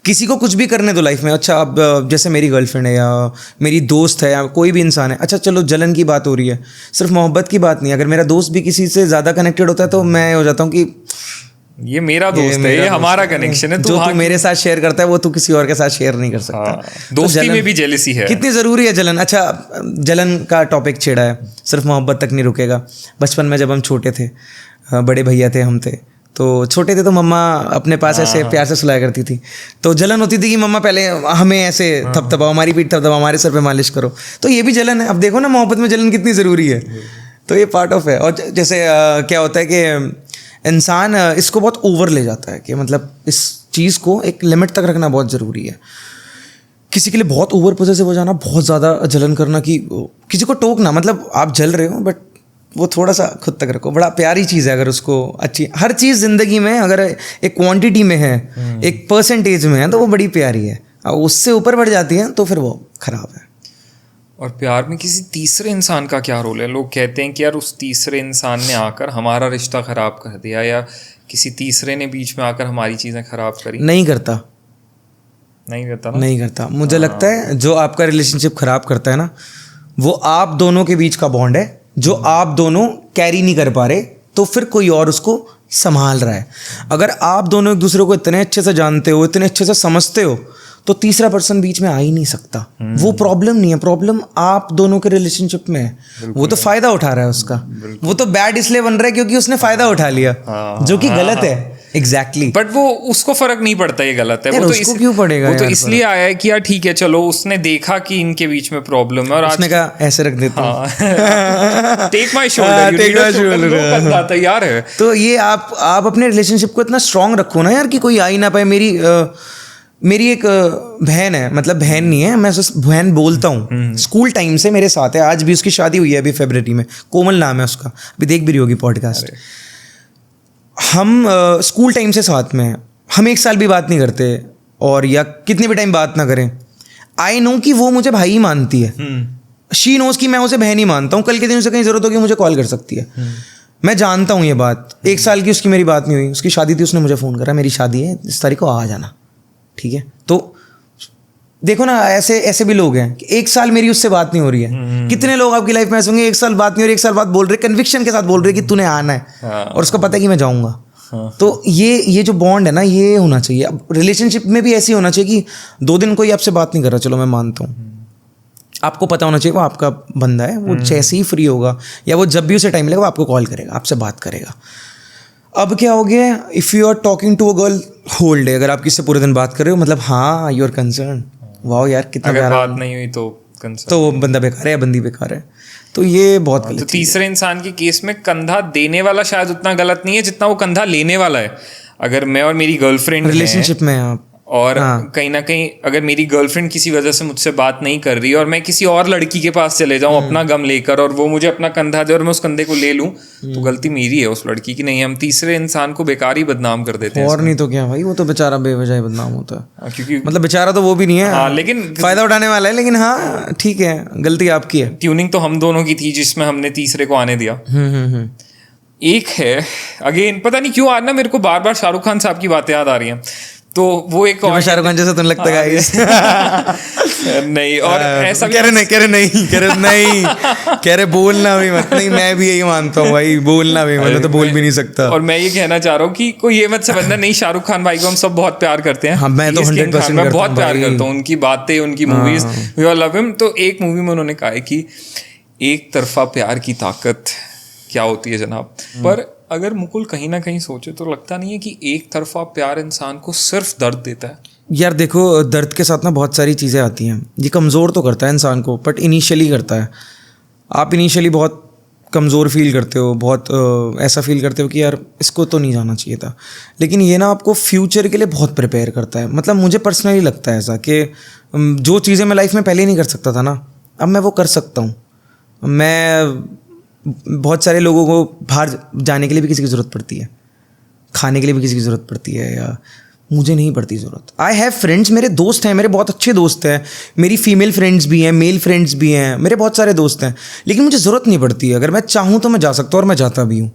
किसी को कुछ भी करने दो लाइफ में। अच्छा, अब जैसे मेरी गर्लफ्रेंड है या मेरी दोस्त है या कोई भी इंसान है, अच्छा चलो जलन की बात हो रही है, सिर्फ मोहब्बत की बात नहीं। अगर मेरा दोस्त भी किसी से ज़्यादा कनेक्टेड होता है, तो मैं हो जाता हूँ कि ये मेरा दोस्त है, ये हमारा कनेक्शन है। जो तू मेरे साथ शेयर करता है, वो तू किसी और के साथ शेयर नहीं कर सकता। दोस्ती में भी जेलसी है। कितनी ज़रूरी है जलन। अच्छा, जलन का टॉपिक छेड़ा है, सिर्फ मोहब्बत तक नहीं रुकेगा। बचपन में जब हम छोटे थे, बड़े भैया थे, हम थे, तो छोटे थे, तो मम्मा अपने पास ऐसे प्यार से सुलाया करती थी। तो जलन होती थी कि मम्मा पहले हमें ऐसे थपथपाओ, हमारी पीठ थपथपाओ, हमारे सर पे मालिश करो। तो ये भी जलन है। अब देखो ना, मोहब्बत में जलन कितनी ज़रूरी है। तो ये पार्ट ऑफ है। और जैसे क्या होता है कि इंसान इसको बहुत ओवर ले जाता है, कि मतलब इस चीज़ को एक लिमिट तक रखना बहुत ज़रूरी है। किसी के लिए बहुत ओवर पॉसेसिव हो जाना, बहुत ज़्यादा जलन करना, कि किसी को टोकना, मतलब आप जल रहे हो बट वो थोड़ा सा खुद तक रखो। बड़ा प्यारी चीज़ है अगर उसको अच्छी, हर चीज़ ज़िंदगी में अगर एक क्वांटिटी में है, एक परसेंटेज में है, तो वो बड़ी प्यारी है। और उससे ऊपर बढ़ जाती है तो फिर वो ख़राब है। और प्यार में किसी तीसरे इंसान का क्या रोल है? लोग कहते हैं कि यार उस तीसरे इंसान ने आकर हमारा रिश्ता ख़राब कर दिया, या किसी तीसरे ने बीच में आकर हमारी चीज़ें ख़राब करी। नहीं करता, नहीं करता ना? नहीं करता। मुझे लगता है जो आपका रिलेशनशिप ख़राब करता है ना, वो आप दोनों के बीच का बॉन्ड है जो आप दोनों कैरी नहीं कर पा रहे, तो फिर कोई और उसको संभाल रहा है। अगर आप दोनों एक दूसरे को इतने अच्छे से जानते हो, इतने अच्छे से समझते हो, तो तीसरा पर्सन बीच में आ ही नहीं सकता। वो प्रॉब्लम नहीं है, प्रॉब्लम आप दोनों के रिलेशनशिप में है। वो तो फायदा उठा रहा है उसका, वो तो बैड इसलिए बन रहा है क्योंकि उसने फायदा उठा लिया, जो कि गलत है। एग्जैक्टली बट वो उसको फर्क नहीं पड़ता ये गलत है। यार, वो तो उसको क्यों पड़ेगा वो तो यार इसलिए आया है कि यार ठीक है चलो, उसने देखा कि इनके बीच में प्रॉब्लम है और उसने कहा ऐसे रख देता हूँ, take my shoulder, take my shoulder। तैयार है। तो ये आप अपने रिलेशनशिप को इतना स्ट्रांग रखो ना यार कि कोई आ ही ना पाए। मेरी एक बहन है, मतलब बहन नहीं है, मैं उसे बहन बोलता हूँ, स्कूल टाइम से मेरे साथ है, आज भी उसकी शादी हुई है अभी फरवरी में, कोमल नाम है उसका, अभी देख भी रही होगी पॉडकास्ट। हम स्कूल टाइम से साथ में हैं, हम एक साल भी बात नहीं करते, और या कितने भी टाइम बात ना करें, आई नो कि वो मुझे भाई मानती है, शी नोज कि मैं उसे बहन ही मानता हूँ, कल के दिन उसे कहीं ज़रूरत होगी मुझे कॉल कर सकती है। मैं जानता हूँ ये बात। एक साल की उसकी मेरी बात नहीं हुई, उसकी शादी थी, उसने मुझे फ़ोन करा मेरी शादी है इस तारीख को आ जाना, ठीक है। तो देखो ना, ऐसे भी लोग हैं कि एक साल मेरी उससे बात नहीं हो रही है। कितने लोग आपकी लाइफ में ऐसे होंगे, एक साल बात नहीं हो रही, एक साल बाद बोल रहे, कन्विक्शन के साथ बोल रहे कि तूने आना है, और उसको पता है कि मैं जाऊँगा। तो ये जो बॉन्ड है ना, ये होना चाहिए। अब रिलेशनशिप में भी ऐसी होना चाहिए कि 2 दिन कोई आपसे बात नहीं कर रहा, चलो मैं मानता हूँ, आपको पता होना चाहिए वो आपका बंदा है, वो जैसे ही फ्री होगा या वो जब भी उसे टाइम लगेगा वो आपको कॉल करेगा, आपसे बात करेगा। अब क्या हो गया, if you are talking to a girl whole day, अगर आप किससे पूरे दिन बात कर रहे हो, मतलब हाँ यू आर कंसर्न, वाह यार कितना अगर प्यारा, बात नहीं हुई तो कंसर्न, तो वो बंदा बेकार है या बंदी बेकार है। तो ये बहुत तो गलत। तीसरे इंसान के केस में कंधा देने वाला शायद उतना गलत नहीं है जितना वो कंधा लेने वाला है। अगर मैं और मेरी गर्लफ्रेंड रिलेशनशिप में आप और कहीं ना कहीं अगर मेरी गर्लफ्रेंड किसी वजह से मुझसे बात नहीं कर रही और मैं किसी और लड़की के पास चले जाऊं अपना गम लेकर, और वो मुझे अपना कंधा दे और मैं उस कंधे को ले लूं, तो गलती मेरी है, उस लड़की की नहीं है। हम तीसरे इंसान को बेकार ही बदनाम कर देते हैं। और नहीं तो क्या भाई, वो तो बेचारा बेवजह बदनाम होता है, क्योंकि मतलब बेचारा तो वो भी नहीं है, लेकिन फायदा उठाने वाला है। लेकिन हाँ ठीक है, गलती आपकी है। ट्यूनिंग तो हम दोनों की थी जिसमें हमने तीसरे को आने दिया। एक है अगेन, पता नहीं क्यों आज ना मेरे को बार बार शाहरुख खान साहब की बातें याद आ रही हैं, तो वो एक और शाहरुख खान जैसा तो लगता है गाइस। नहीं, और ऐसा कह रहे बोलना भी मत, नहीं मैं भी यही मानता हूँ भाई, बोलना भी मतलब तो बोल भी नहीं सकता। और मैं ये कहना चाह रहा हूँ कि कोई ये मत समझना, नहीं शाहरुख खान भाई को हम सब बहुत प्यार करते हैं। हाँ, मैं तो 100% मैं बहुत प्यार करता हूँ, उनकी बातें, उनकी movies, we all love him. तो एक मूवी में उन्होंने कहा है कि एक तरफा प्यार की ताकत क्या होती है जनाब। पर अगर मुकुल कहीं ना कहीं सोचे तो लगता नहीं है कि एक तरफा प्यार इंसान को सिर्फ दर्द देता है। यार देखो, दर्द के साथ ना बहुत सारी चीज़ें आती हैं, ये कमज़ोर तो करता है इंसान को, बट इनिशियली करता है। आप इनिशियली बहुत कमज़ोर फील करते हो, बहुत ऐसा फील करते हो कि यार इसको तो नहीं जाना चाहिए था, लेकिन ये ना आपको फ्यूचर के लिए बहुत प्रिपेयर करता है। मतलब मुझे पर्सनली लगता है ऐसा कि जो चीज़ें मैं लाइफ में पहले नहीं कर सकता था ना, अब मैं वो कर सकता हूँ। मैं बहुत सारे लोगों को बाहर जाने के लिए भी किसी की ज़रूरत पड़ती है, खाने के लिए भी किसी की ज़रूरत पड़ती है, या मुझे नहीं पड़ती ज़रूरत। आई हैव फ्रेंड्स, मेरे दोस्त हैं, मेरे बहुत अच्छे दोस्त हैं, मेरी फीमेल फ्रेंड्स भी हैं, मेल फ्रेंड्स भी हैं, मेरे बहुत सारे दोस्त हैं, लेकिन मुझे ज़रूरत नहीं पड़ती है। अगर मैं चाहूँ तो मैं जा सकता हूँ, और मैं जाता भी हूँ।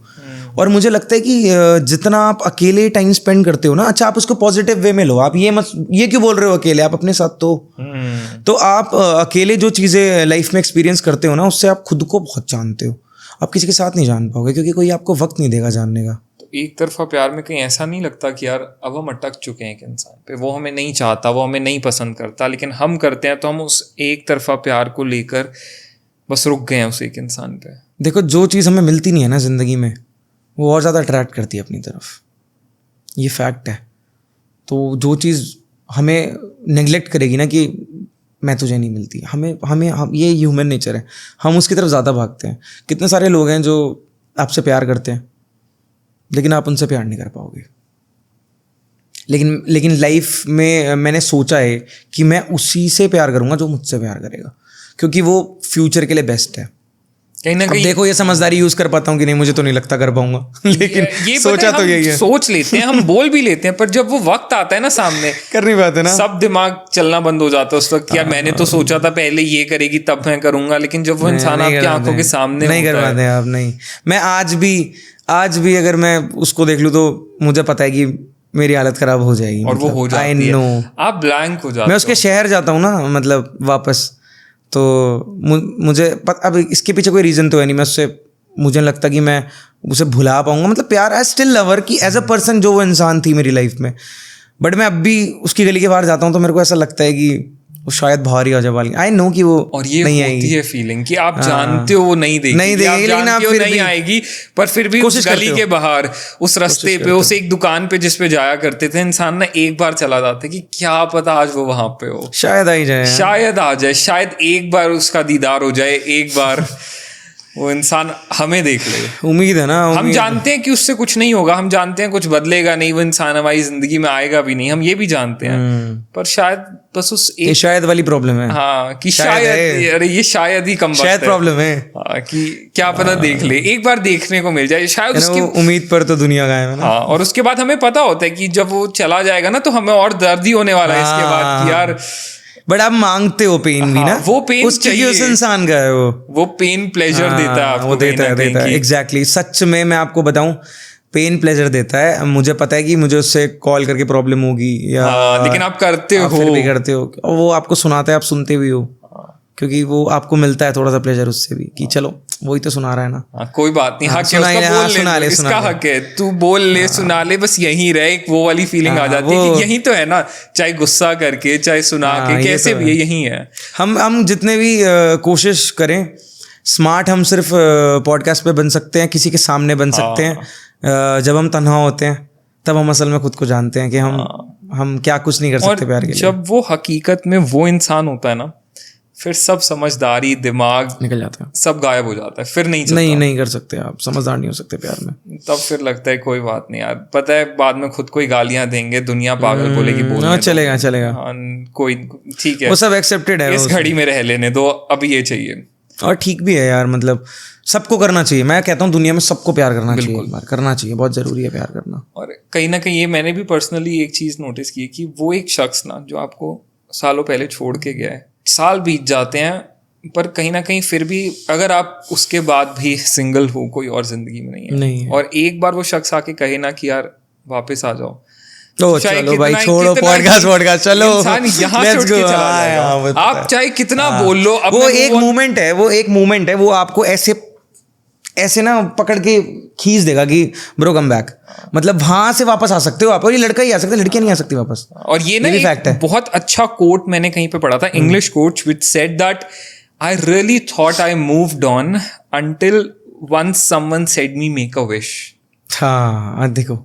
और मुझे लगता है कि जितना आप अकेले टाइम स्पेंड करते हो ना, अच्छा आप उसको पॉजिटिव वे में लो, आप ये क्यों बोल रहे हो अकेले, आप अपने साथ तो आप अकेले जो चीज़ें लाइफ में एक्सपीरियंस करते हो ना, उससे आप खुद को बहुत जानते हो, आप किसी के साथ नहीं जान पाओगे, क्योंकि कोई आपको वक्त नहीं देगा जानने का। तो एक तरफा प्यार में कहीं ऐसा नहीं लगता कि यार अब हम अटक चुके हैं एक इंसान पे, वो हमें नहीं चाहता, वो हमें नहीं पसंद करता, लेकिन हम करते हैं, तो हम उस एक तरफा प्यार को लेकर बस रुक गए हैं उस एक इंसान पे। देखो, जो चीज़ हमें मिलती नहीं है ना ज़िंदगी में, वो और ज़्यादा अट्रैक्ट करती है अपनी तरफ, ये फैक्ट है। तो जो चीज़ हमें नेग्लेक्ट करेगी ना कि मैं तुझे नहीं मिलती, हम ये ह्यूमन नेचर है, हम उसकी तरफ ज़्यादा भागते हैं। कितने सारे लोग हैं जो आपसे प्यार करते हैं, लेकिन आप उनसे प्यार नहीं कर पाओगे। लेकिन लाइफ में मैंने सोचा है कि मैं उसी से प्यार करूँगा जो मुझसे प्यार करेगा, क्योंकि वो फ्यूचर के लिए बेस्ट है। कहीं ना अब कहीं देखो ये समझदारी यूज कर पाता हूँ कि नहीं, मुझे तो नहीं लगता कर पाऊंगा लेकिन ये सोचा तो यही है, सोच लेते हैं, हम बोल भी लेते हैं, पर जब वो वक्त आता है ना सामने, कर नहीं पाते ना। सब दिमाग चलना बंद हो जाता है उस वक्त। यार मैंने तो सोचा था पहले ये करेगी तब मैं करूंगा, लेकिन जब वो इंसान नहीं आपकी कर आंखों के पाते, सामने नहीं कर होता है। पाते आप। नहीं, मैं आज भी अगर मैं उसको देख लूँ तो मुझे पता है कि मेरी हालत खराब हो जाएगी, और वो हो आई जाती है, नो। आप ब्लैंक हो जाते मैं उसके शहर जाता हूँ ना, मतलब वापस, तो मुझे अब इसके पीछे कोई रीज़न तो है नहीं, मैं उससे, मुझे नहीं लगता कि मैं उसे भुला पाऊंगा। मतलब प्यार, आई स्टिल लव हर, कि एज अ पर्सन जो वो इंसान थी मेरी लाइफ में, बट मैं अब भी उसकी गली के बाहर जाता हूँ तो मेरे को ऐसा लगता है कि वो शायद बाहर ही आ जाए वाली। आई नो कि वो और ये नहीं होती आएगी, है फीलिंग कि आप जानते हो वो नहीं देगी, नहीं देगी, लेकिन आप फिर नहीं भी आएगी, पर फिर भी उस कोशिश करते गली हो। के बाहर, उस रास्ते पे, उस एक दुकान पे जिस पे जाया करते थे, इंसान ना एक बार चला जाता है कि क्या पता आज वो वहां पे हो, शायद आ ही जाए, शायद आ जाए, शायद एक बार उसका दीदार हो जाए, एक बार वो इंसान हमें देख ले। उम्मीद है ना, हम जानते हैं कि उससे कुछ नहीं होगा, हम जानते हैं कुछ बदलेगा नहीं, वो इंसान हमारी जिंदगी में आएगा भी नहीं, हम ये भी जानते हैं, पर शायद बस उस ये एक, शायद वाली प्रॉब्लम है। हाँ कि शायद शायद अरे ये शायद ही कम वक्त शायद है। प्रॉब्लम है, हाँ, कि क्या पता देख ले, एक बार देखने को मिल जाए शायद है ना, उसकी। वो उम्मीद पर तो दुनिया गायब है ना। हाँ, और उसके बाद हमें पता होता है कि जब वो चला जाएगा ना तो हमें और दर्द ही होने वाला है इसके बाद कि यार, बट आप मांगते हो पेन भी हाँ, ना, वो पेन उसकी चाहिए। उस इंसान का है वो पेन प्लेजर देता है आपको, वो देता कहीं है, ना देता है, कहीं कि- एग्जैक्टली। सच में मैं आपको बताऊं, पेन प्लेजर देता है। मुझे पता है कि मुझे उससे कॉल करके प्रॉब्लम होगी, या हाँ, लेकिन आप करते आप हो, फिर भी करते हो, और वो आपको सुनाता है, आप सुनते भी हो, क्योंकि वो आपको मिलता है थोड़ा सा प्लेजर उससे भी, कि चलो वही तो सुना रहा है ना। हाँ, कोई बात नहीं, हाँ, हक है सुना उसका, ले, बोल हाँ, ले, सुना ले, इसका सुना ले। हक है, तू बोल ले, सुना ले, बस यहीं रहे, एक वो वाली फीलिंग आ जाती है कि यहीं तो है ना, चाहे गुस्सा करके, चाहे सुना के, ये कैसे तो भी है, यहीं है। हम जितने भी कोशिश करें स्मार्ट, हम सिर्फ पॉडकास्ट पे बन सकते हैं, किसी के सामने बन सकते हैं। जब हम तन्हा होते हैं तब हम असल में खुद को जानते हैं कि हम क्या कुछ नहीं कर सकते प्यार के लिए। जब वो हकीकत में वो इंसान होता है ना, फिर सब समझदारी, दिमाग निकल जाता है, सब गायब हो जाता है, फिर नहीं चलता। नहीं कर सकते आप, समझदार नहीं हो सकते प्यार में। तब फिर लगता है कोई बात नहीं यार, पता है बाद में खुद को ही गालियां देंगे, दुनिया पागल बोलेगी, बोलने दो। चलेगा हाँ, कोई ठीक है, वो सब एक्सेप्टेड है, इस घड़ी में रह लेने दो, अभी ये चाहिए। और ठीक भी है यार, मतलब सबको करना चाहिए। मैं कहता हूँ दुनिया में सबको प्यार करना चाहिए, एक बार करना चाहिए, बहुत जरूरी है प्यार करना। और कहीं ना कहीं ये मैंने भी पर्सनली एक चीज नोटिस की है कि वो एक शख्स ना जो आपको सालों पहले छोड़ के गया है, साल बीत जाते हैं, पर कहीं ना कहीं फिर भी अगर आप उसके बाद भी सिंगल हो, कोई और जिंदगी में नहीं है, और एक बार वो शख्स आके कहे ना कि यार वापस आ जाओ, तो चलो भाई, छोड़ो पॉडकास्ट, चलो इंसान यहाँ छोड़ के चला जाएगा। आप चाहे कितना बोल लो, वो एक मोमेंट है, वो आपको ऐसे ना पकड़ के खींच देगा कि ब्रो कम बैक, मतलब वहां से वापस आ सकते हो आप, और ये लड़का ही आ सकता है, लड़कियां नहीं आ सकती वापस। और ये ना एक बहुत अच्छा कोट मैंने कहीं पे पढ़ा था, English quote, which said that I really thought I moved on until once someone said me make a wish. हाँ देखो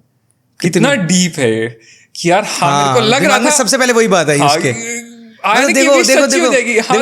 कितना डीप है ये कि यार, हाँ, मेरे को लग रहा था सबसे पहले वही बात आई उसके, देखो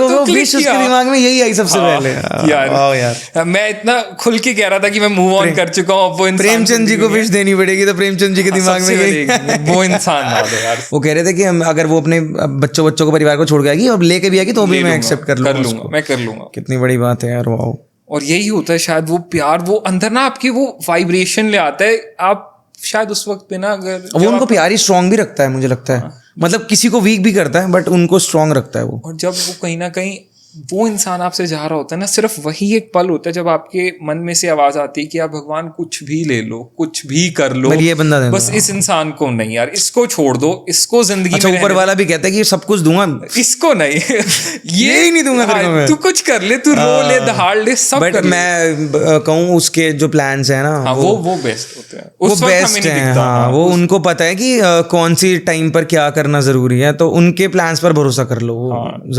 वो विश उसके दिमाग में यही आई सबसे पहले। यार मैं इतना खुल के कह रहा था कि मैं मूव ऑन कर चुका हूँ, वो प्रेमचंद जी को विश देनी पड़ेगी, तो प्रेमचंद जी के दिमाग में यही वो इंसान आ गया यार। वो कह रहे थे कि अगर वो अपने बच्चों को, परिवार को छोड़ के आएगी और लेके भी आएगी तो भी मैं एक्सेप्ट कर लूंगा, मैं कर लूंगा। कितनी बड़ी बात है यार, वाओ। और यही होता है शायद, वो प्यार वो अंदर ना आपकी वो वाइब्रेशन ले आता है, आप शायद उस वक्त पे ना, अगर वो उनको प्यार ही स्ट्रांग भी रखता है, मुझे लगता है, मतलब किसी को वीक भी करता है बट उनको स्ट्रांग रखता है वो। और जब वो कहीं ना कहीं वो इंसान आपसे जा रहा होता है ना, सिर्फ वही एक पल होता है जब आपके मन में से आवाज आती है कि यार भगवान कुछ भी ले लो, कुछ भी कर लो, ये बंदा दे दो, बस इस इंसान को नहीं यार, इसको छोड़ दो, इसको जिंदगी में ऊपर वाला भी कहता है कि सब कुछ दूंगा, इसको नहीं ये ही नहीं दूंगा तेरे को मैं, तू कुछ कर ले, तू रो ले, दहाड़ ले, सब बट मैं कहूँ उसके जो प्लान्स है ना, वो बेस्ट होते हैं, वो बेस्ट है। हाँ, वो उनको पता है कि कौन सी टाइम पर क्या करना जरूरी है, तो उनके प्लान्स पर भरोसा कर लो।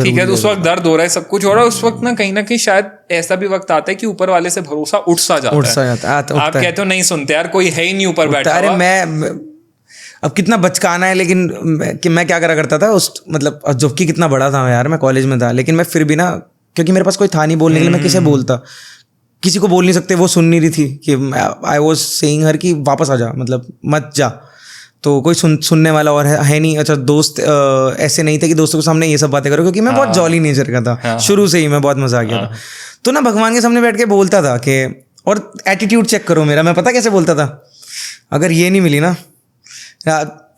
ठीक है, तो उस वक्त दर्द हो रहा है, सब कुछ हो रहा है, उस वक्त ना कहीं ना कहीं शायद ऐसा भी वक्त आता है कि ऊपर वाले से भरोसा उठ सा जाता है। आप कहते हो नहीं सुनते यार, कोई है ही नहीं ऊपर बैठा। अरे मैं अब कितना बचकाना है, लेकिन मैं क्या करा करता था मतलब जबकि कितना बड़ा था यार, मैं कॉलेज में था, लेकिन मैं फिर भी ना, क्योंकि मेरे पास कोई था नहीं बोलने के लिए, मैं किसे बोलता, किसी को बोल नहीं सकते, वो सुन नहीं रही थी कि आई वॉज सेइंग हर कि वापस आ जा, मतलब मत जा, तो कोई सुनने वाला और है नहीं। अच्छा, दोस्त ऐसे नहीं थे कि दोस्तों के सामने ये सब बातें करो, क्योंकि मैं बहुत जॉली नेचर का था, शुरू से ही मैं बहुत मजाकिया था, तो ना भगवान के सामने बैठ के बोलता था कि, और एटीट्यूड चेक करो मेरा, मैं पता कैसे बोलता था, अगर ये नहीं मिली ना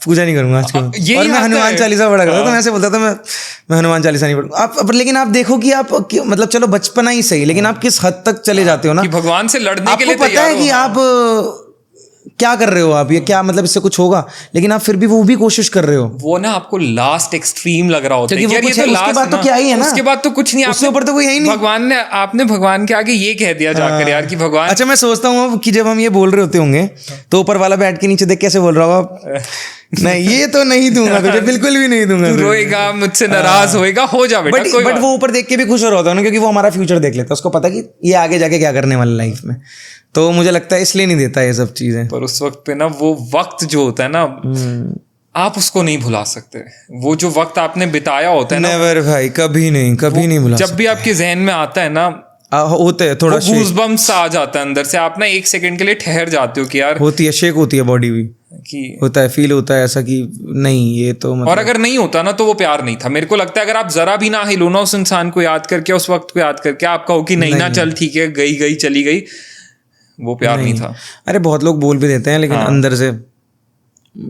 पूजा नहीं करूंगा आज को। और मैं हनुमान चालीसा पढ़ा करता था, तो मैं ऐसे बोलता था मैं हनुमान चालीसा नहीं पढ़ूंगा। आप लेकिन आप देखो कि आप मतलब चलो बचपना ही सही, लेकिन आप किस हद तक चले जाते हो ना कि भगवान से लड़ने के लिए आपको पता है कि आप क्या कर रहे हो, आप ये क्या मतलब इससे कुछ होगा, लेकिन आप फिर भी वो भी कोशिश कर रहे हो। वो ना आपको लास्ट एक्सट्रीम लग रहा होता है क्योंकि कि वो यार ये कुछ तो है, उसके लास्ट बाद तो क्या ही है ना, उसके बाद तो कुछ नहीं, उसके ऊपर तो कोई है ही नहीं। भगवान ने आपने भगवान के आगे ये कह दिया जाकर यार कि भगवान। अच्छा मैं सोचता हूँ कि जब हम ये बोल रहे होते होंगे तो ऊपर वाला बैठ के नीचे देख कैसे बोल रहा होगा, नहीं ये तो नहीं दूंगा तुझे, बिल्कुल भी नहीं दूंगा, तू रोएगा मुझसे नाराज होएगा, हो जा बेटा कोई बट वो ऊपर देख के भी खुश हो रहा होता है ना, क्योंकि वो हमारा फ्यूचर देख लेता है, उसको पता कि ये आगे जाके क्या करने वाला लाइफ में, तो मुझे लगता है इसलिए नहीं देता ये सब चीजें। पर उस वक्त पे ना वो वक्त जो होता है ना आप उसको नहीं भुला सकते, वो जो वक्त आपने बिताया होता है ना, नेवर भाई, कभी नहीं भुला। जब भी आपके जहन में आता है ना होते है थोड़ा गूज़बम्प्स आ जाता है अंदर से, आप ना एक सेकंड के लिए ठहर जाते हो कि यार होती है, शेक होती है बॉडी भी, कि होता है, फील होता है ऐसा कि नहीं ये तो मतलब। और अगर नहीं होता ना तो वो प्यार नहीं था। मेरे को लगता है अगर आप जरा भी ना हिलो ना उस इंसान को याद करके, उस वक्त को याद करके, आप कहो कि नहीं ना चल ठीक है गई गई चली गई, वो प्यार नहीं था। अरे बहुत लोग बोल भी देते हैं, लेकिन अंदर से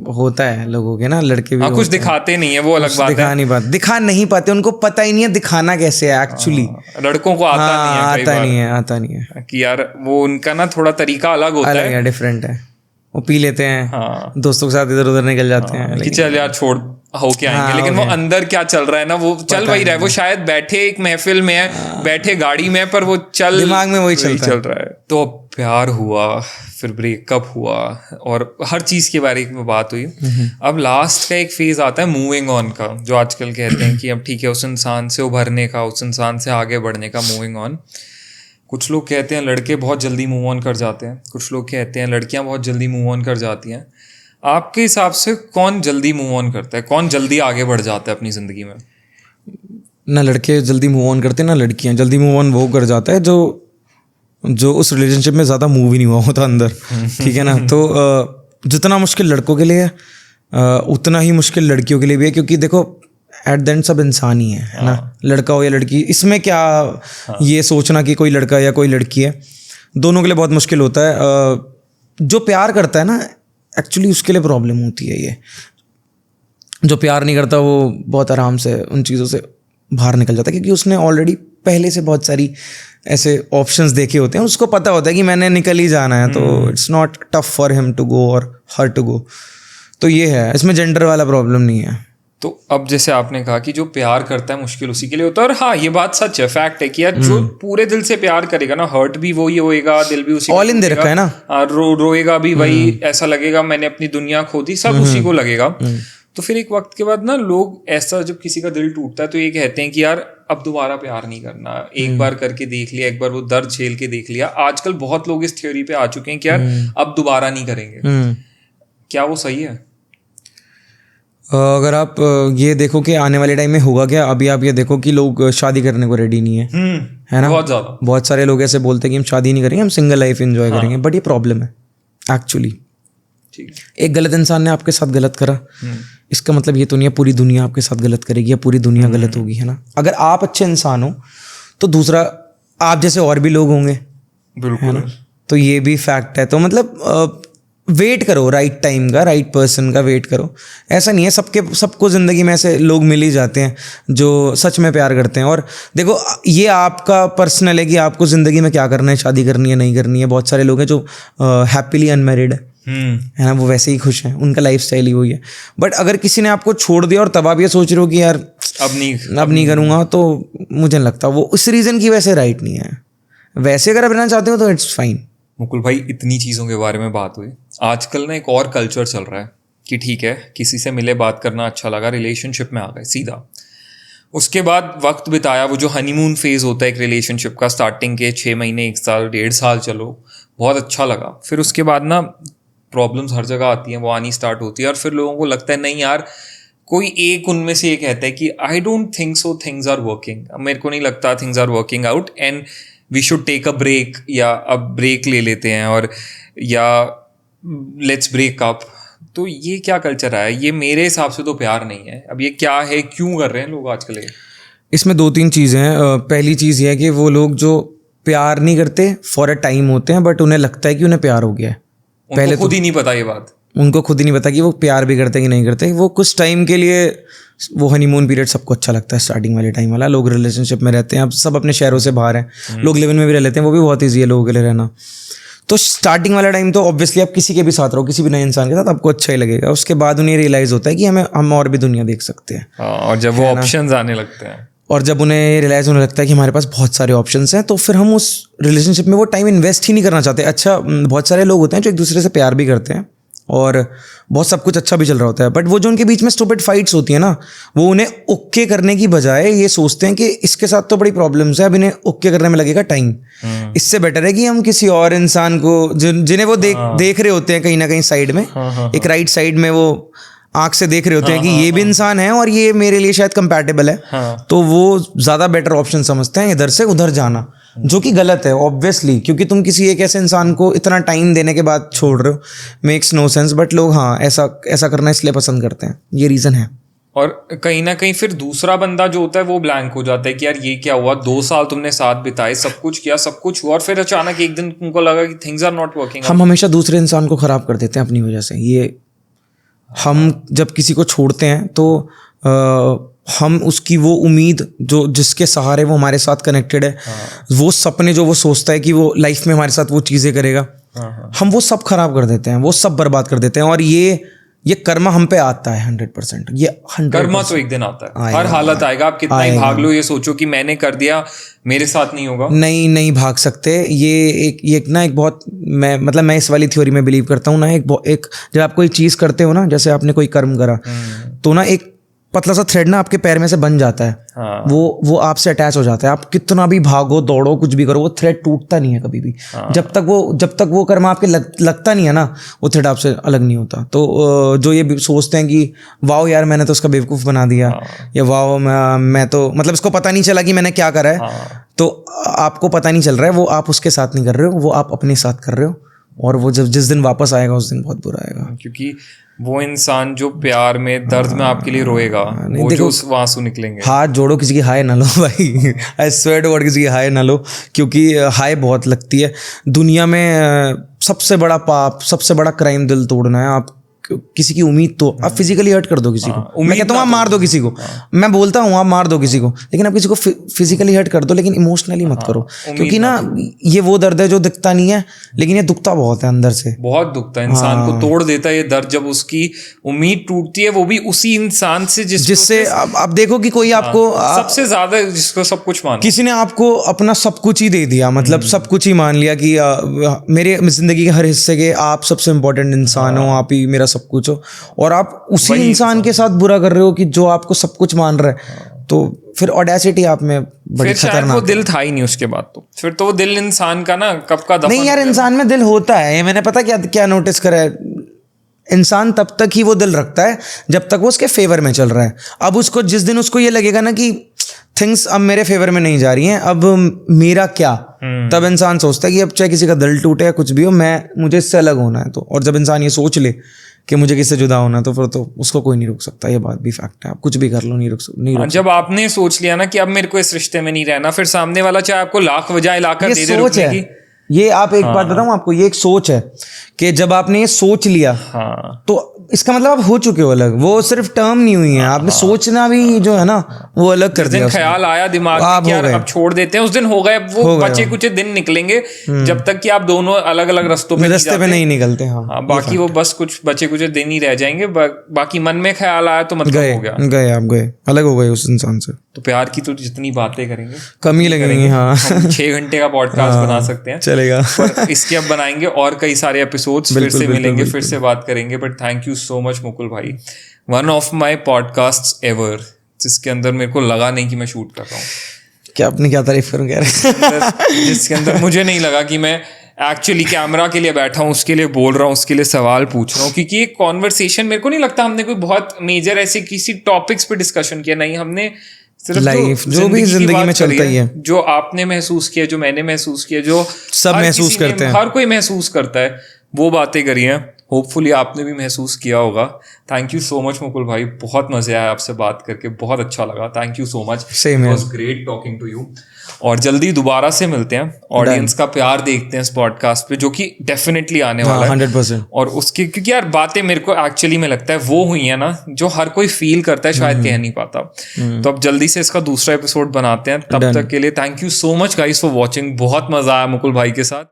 होता है लोगों के ना, लड़के भी कुछ दिखाते नहीं है, वो अलग बात है। दिखा नहीं पाते, उनको पता ही नहीं है दिखाना कैसे है एक्चुअली। लड़कों को आता नहीं है, आता नहीं है कि यार वो उनका ना थोड़ा तरीका अलग होता है, डिफरेंट है। वो पी लेते हैं, दोस्तों के साथ इधर उधर निकल जाते हैं कि चल यार छोड़ होके आएंगे, लेकिन वो अंदर क्या चल रहा है ना वो चल वही रहा है। वो शायद बैठे एक महफिल में है, बैठे गाड़ी में, पर वो दिमाग में वही चल रहा है। तो प्यार हुआ, फिर ब्रेकअप हुआ, और हर चीज़ के बारे में बात हुई। अब लास्ट का एक फेज आता है मूविंग ऑन का, जो आजकल कहते हैं कि अब ठीक है उस इंसान से उभरने का, उस इंसान से आगे बढ़ने का, मूविंग ऑन। कुछ लोग कहते हैं लड़के बहुत जल्दी मूव ऑन कर जाते हैं, कुछ लोग कहते हैं लड़कियां बहुत जल्दी मूव ऑन कर जाती हैं। आपके हिसाब से कौन जल्दी मूव ऑन करता है, कौन जल्दी आगे बढ़ जाता है अपनी ज़िंदगी में? ना लड़के जल्दी मूव ऑन करते हैं ना लड़कियां जल्दी मूव ऑन। वो कर जाता है जो उस रिलेशनशिप में ज़्यादा मूव ही नहीं हुआ होता अंदर, ठीक है ना। तो जितना मुश्किल लड़कों के लिए है उतना ही मुश्किल लड़कियों के लिए भी है, क्योंकि देखो एट द एंड सब इंसान ही है ना, लड़का हो या लड़की, इसमें क्या ये सोचना कि कोई लड़का या कोई लड़की है, दोनों के लिए बहुत मुश्किल होता है। जो प्यार करता है ना एक्चुअली उसके लिए प्रॉब्लम होती है। ये जो प्यार नहीं करता वो बहुत आराम से उन चीज़ों से बाहर निकल जाता है, क्योंकि उसने ऑलरेडी पहले से बहुत सारी ऐसे ऑप्शंस देखे होते हैं, उसको पता होता है कि मैंने निकल ही जाना है, तो it's not tough for him to go और हर टू गो। तो ये है, इसमें जेंडर वाला प्रॉब्लम नहीं है। तो अब जैसे आपने कहा कि जो प्यार करता है मुश्किल उसी के लिए होता है, और हाँ ये बात सच है, फैक्ट है कि यार जो पूरे दिल से प्यार करेगा ना, हर्ट भी वही होएगा, दिल भी उसी ऑल इन दे रखा है ना, रोएगा भी वही, ऐसा लगेगा मैंने अपनी दुनिया खो दी, सब उसी को लगेगा। तो फिर एक वक्त के बाद ना लोग ऐसा, जब किसी का दिल टूटता है तो ये कहते हैं कि यार अब दोबारा प्यार नहीं करना, एक बार करके देख लिया, एक बार वो दर्द झेल के देख लिया। आजकल बहुत लोग इस थ्योरी पे आ चुके हैं कि यार अब दोबारा नहीं करेंगे। क्या वो सही है? अगर आप ये देखो कि आने वाले टाइम में होगा क्या, अभी आप ये देखो कि लोग शादी करने को रेडी नहीं है, है ना। बहुत ज़्यादा, बहुत सारे लोग ऐसे बोलते हैं कि हम शादी नहीं करेंगे, हम सिंगल लाइफ एंजॉय करेंगे, बट ये प्रॉब्लम है एक्चुअली। एक गलत इंसान ने आपके साथ गलत करा, इसका मतलब ये तो नहीं है पूरी दुनिया आपके साथ गलत करेगी या पूरी दुनिया गलत होगी, है ना। अगर आप अच्छे इंसान हो तो दूसरा आप जैसे और भी लोग होंगे, बिल्कुल, तो ये भी फैक्ट है। तो मतलब वेट करो राइट टाइम का, राइट पर्सन का वेट करो। ऐसा नहीं है सबको ज़िंदगी में ऐसे लोग मिल ही जाते हैं जो सच में प्यार करते हैं। और देखो ये आपका पर्सनल है कि आपको ज़िंदगी में क्या करना है, शादी करनी है नहीं करनी है। बहुत सारे लोग हैं जो हैप्पीली अनमैरिड है ना, वो वैसे ही खुश हैं, उनका लाइफ स्टाइल ही वही है। बट अगर किसी ने आपको छोड़ दिया और तब आप ये सोच रहे हो कि यार अब नहीं करूँगा, तो मुझे नहीं लगता वो उस रीज़न की वैसे राइट नहीं है। वैसे अगर आप रहना चाहते हो तो इट्स फाइन। मुकुल भाई, इतनी चीज़ों के बारे में बात हुई। आजकल ना एक और कल्चर चल रहा है कि ठीक है किसी से मिले, बात करना अच्छा लगा, रिलेशनशिप में आ गए सीधा। उसके बाद वक्त बिताया, वो जो हनीमून फेज़ होता है एक रिलेशनशिप का, स्टार्टिंग के 6 महीने, 1 साल, 1.5 साल, चलो बहुत अच्छा लगा। फिर उसके बाद ना प्रॉब्लम्स हर जगह आती हैं, वो आनी स्टार्ट होती है, और फिर लोगों को लगता है नहीं यार, कोई एक उनमें से ये कहता है कि I don't think so things are working, मेरे को नहीं लगता things are working out and we should take a break, या अब ब्रेक ले लेते हैं, और या लेट्स ब्रेक अप। तो ये क्या कल्चर है? ये मेरे हिसाब से तो प्यार नहीं है। अब ये क्या है, क्यों कर रहे हैं लोग आजकल? इसमें 2-3 चीज़ें हैं। पहली चीज़ ये है कि वो लोग जो प्यार नहीं करते, फॉर अ टाइम होते हैं, बट उन्हें लगता है कि उन्हें प्यार हो गया है। पहले खुद ही नहीं पता ये बात, उनको खुद ही नहीं पता कि वो प्यार भी करते हैं कि नहीं करते। वो कुछ टाइम के लिए, वो हनीमून पीरियड सबको अच्छा लगता है, स्टार्टिंग वाले टाइम वाला। लोग रिलेशनशिप में रहते हैं, अब सब अपने शहरों से बाहर हैं, लोग लिव इन में भी रह लेते हैं, वो भी बहुत ईजी है लोगों के लिए रहना। तो स्टार्टिंग वाला टाइम तो ऑब्वियसली आप किसी के भी साथ रहो, किसी भी नए इंसान के साथ, आपको अच्छा ही लगेगा। उसके बाद उन्हें रियलाइज होता है कि हम और भी दुनिया देख सकते हैं। और जब वो ऑप्शंस आने लगते हैं, और जब उन्हें रियलाइज होने लगता है कि हमारे पास बहुत सारे ऑप्शंस हैं, तो फिर हम उस रिलेशनशिप में वो टाइम इन्वेस्ट ही नहीं करना चाहते। अच्छा, बहुत सारे लोग होते हैं जो एक दूसरे से प्यार भी करते हैं और बहुत सब कुछ अच्छा भी चल रहा होता है, बट वो जो उनके बीच में स्टूपिड फाइट्स होती है ना, वो उन्हें ओके करने की बजाय ये सोचते हैं कि इसके साथ तो बड़ी प्रॉब्लम्स है, अब इन्हें ओके करने में लगेगा टाइम। इससे बेटर है कि हम किसी और इंसान को जिन्हें वो देख रहे होते हैं कहीं ना कहीं साइड में, एक राइट साइड में वो आंख से देख रहे होते हैं कि ये भी इंसान है और ये मेरे लिए शायद कंपैटिबल है, तो वो ज़्यादा बेटर ऑप्शन समझते हैं इधर से उधर जाना, जो कि गलत है ऑब्वियसली, क्योंकि तुम किसी एक ऐसे इंसान को इतना टाइम देने के बाद छोड़ रहे हो, मेक्स नो सेंस। बट लोग हाँ ऐसा करना इसलिए पसंद करते हैं, ये रीज़न है। और कहीं ना कहीं फिर दूसरा बंदा जो होता है वो ब्लैंक हो जाता है कि यार ये क्या हुआ, 2 साल तुमने साथ बिताए, सब कुछ किया, सब कुछ हुआ, और फिर अचानक एक दिन तुमको लगा कि थिंग्स आर नॉट वर्किंग। हम हमेशा दूसरे इंसान को ख़राब कर देते हैं अपनी वजह से। ये हम जब किसी को छोड़ते हैं तो हम उसकी वो उम्मीद जो जिसके सहारे वो हमारे साथ कनेक्टेड है, वो सपने जो वो सोचता है कि वो लाइफ में हमारे साथ वो चीज़ें करेगा, हम वो सब खराब कर देते हैं, वो सब बर्बाद कर देते हैं। और ये कर्मा हम पे आता है 100%। ये 100% कर्मा तो एक दिन आता है, हर हालत आएगा। आप कितना ही भाग लो, ये सोचो कि मैंने कर दिया, मेरे साथ नहीं होगा, नहीं भाग सकते। ये एक बहुत, मैं इस वाली थ्योरी में बिलीव करता हूँ ना। एक जब आप कोई चीज़ करते हो ना, जैसे आपने कोई कर्म करा, तो ना एक पतला सा थ्रेड ना आपके पैर में से बन जाता है। वो आपसे अटैच हो जाता है। आप कितना भी भागो दौड़ो कुछ भी करो, वो थ्रेड टूटता नहीं है कभी भी। जब तक वो कर्म आपके लगता नहीं है ना, वो थ्रेड आपसे अलग नहीं होता। तो जो ये सोचते हैं कि वाओ यार मैंने तो उसका बेवकूफ़ बना दिया, या वाओ मैं तो इसको पता नहीं चला कि मैंने क्या करा है, तो आपको पता नहीं चल रहा है, वो आप उसके साथ नहीं कर रहे हो, वो आप अपने साथ कर रहे हो। और वो जिस दिन वापस आएगा उस दिन बहुत बुरा आएगा, क्योंकि वो इंसान जो प्यार में दर्द में आपके लिए रोएगा, वो जो उस आंसू निकलेंगे। हाथ जोड़ो, किसी की हाय ना लो भाई। आई स्वेयर टू गॉड, किसी की हाय ना लो, क्योंकि हाय बहुत लगती है। दुनिया में सबसे बड़ा पाप, सबसे बड़ा क्राइम दिल तोड़ना है। आप किसी की उम्मीद तो आप फिजिकली हर्ट कर दो किसी को, मैं कहता हूँ आप मार दो किसी को, मैं बोलता हूँ आप मार दो किसी को, लेकिन आप किसी को फिजिकली हर्ट कर दो, लेकिन इमोशनली मत करो। क्योंकि ना ये वो दर्द है जो दिखता नहीं है, लेकिन ये दुखता बहुत है अंदर से, बहुत दुखता है। इंसान को तोड़ देता है ये दर्द, जब उसकी उम्मीद टूटती है, वो भी उसी इंसान से जिससे आप देखो कि कोई आपको सबसे ज्यादा, जिसको सब कुछ मान, किसी ने आपको अपना सब कुछ ही दे दिया, सब कुछ ही मान लिया कि मेरे जिंदगी के हर हिस्से के आप सबसे इम्पोर्टेंट इंसान हो, आप ही मेरा सब कुछ हो, और आप उसी इंसान के साथ बुरा कर रहे हो कि जो आपको सब कुछ मान रहा है। तो फिर ऑडेसिटी आप में बड़ी खतरनाक। वो दिल था ही नहीं उसके बाद, तो फिर तो वो दिल इंसान का ना कब का दफन नहीं यार, इंसान में दिल होता है। मैंने पता क्या नोटिस करा है, इंसान तब तक ही वो दिल रखता है जब तक वो उसके फेवर में चल रहा है। अब उसको जिस दिन उसको ये लगेगा ना कि थिंग्स अब मेरे फेवर में नहीं जा रही हैं, अब मेरा क्या, तब इंसान सोचता है कि अब चाहे किसी का दिल टूटे या कुछ भी हो, मुझे इससे अलग होना है। तो और जब इंसान ये सोच ले कि मुझे किससे जुदा होना, तो फिर तो उसको कोई नहीं रोक सकता। ये बात भी फैक्ट है, आप कुछ भी कर लो, नहीं रोक। जब आपने सोच लिया ना कि अब मेरे को इस रिश्ते में नहीं रहना, फिर सामने वाला चाहे आपको लाख वजह लाकर दे दे रुकने की, ये आप एक बात बताऊं आपको, ये एक सोच है कि जब आपने ये सोच लिया, तो इसका मतलब आप हो चुके हो अलग। वो सिर्फ टर्म नहीं हुई है, आपने सोचना भी जो है ना वो अलग कर दिया। ख्याल आया दिमाग में कि यार अब छोड़ देते हैं, उस दिन हो गए। वो बचे कुछ दिन निकलेंगे जब तक कि आप दोनों अलग अलग रास्तों पे नहीं निकलते। बाकी वो बस कुछ बचे कुछ दिन ही रह जाएंगे। बाकी मन में ख्याल आया तो मतलब हो गया, गए आप गए, अलग हो गए उस इंसान से। तो प्यार की तो जितनी बातें करेंगे कम ही लगेंगी। हाँ, 6 घंटे का पॉडकास्ट बना सकते हैं, चलेगा। इसके अब बनाएंगे और कई सारे एपिसोड्स, फिर से मिलेंगे, फिर से बात करेंगे। But thank you so much Mukul भाई, one of my podcast ever, जिसके अंदर मेरे को लगा नहीं कि मैं शूट कर रहा हूँ। क्या अपनी क्या तारीफ करूँ कह रहे, जिसके अंदर मुझे नहीं लगा कि मैं एक्चुअली कैमरा के लिए बैठा हूँ, उसके लिए बोल रहा हूँ, उसके लिए सवाल पूछ रहा हूँ। क्योंकि एक कॉन्वर्सेशन, मेरे को नहीं लगता हमने कोई बहुत मेजर ऐसे किसी टॉपिक्स पे डिस्कशन किया, नहीं, हमने सिर्फ लाइफ जो भी जिंदगी में चलता ही है, जो आपने महसूस किया, जो मैंने महसूस किया, जो सब महसूस करते हैं, हर कोई महसूस करता है, वो बातें करी हैं। होपफुली आपने भी महसूस किया होगा। Thank you so much Mukul भाई, बहुत मज़े आया आपसे बात करके, बहुत अच्छा लगा। Thank you so much, Same it here. Was great talking to you. और जल्दी दोबारा से मिलते हैं, ऑडियंस का प्यार देखते हैं इस पॉडकास्ट पे, जो कि डेफिनेटली आने वाला है 100%। और उसकी, क्योंकि यार बातें मेरे को एक्चुअली में लगता है वो हुई है ना जो हर कोई फील करता है, शायद कह नहीं पाता। तो अब जल्दी से इसका दूसरा एपिसोड बनाते हैं। तब तक के लिए thank you so much guys for watching. बहुत मजा आया मुकुल भाई के साथ।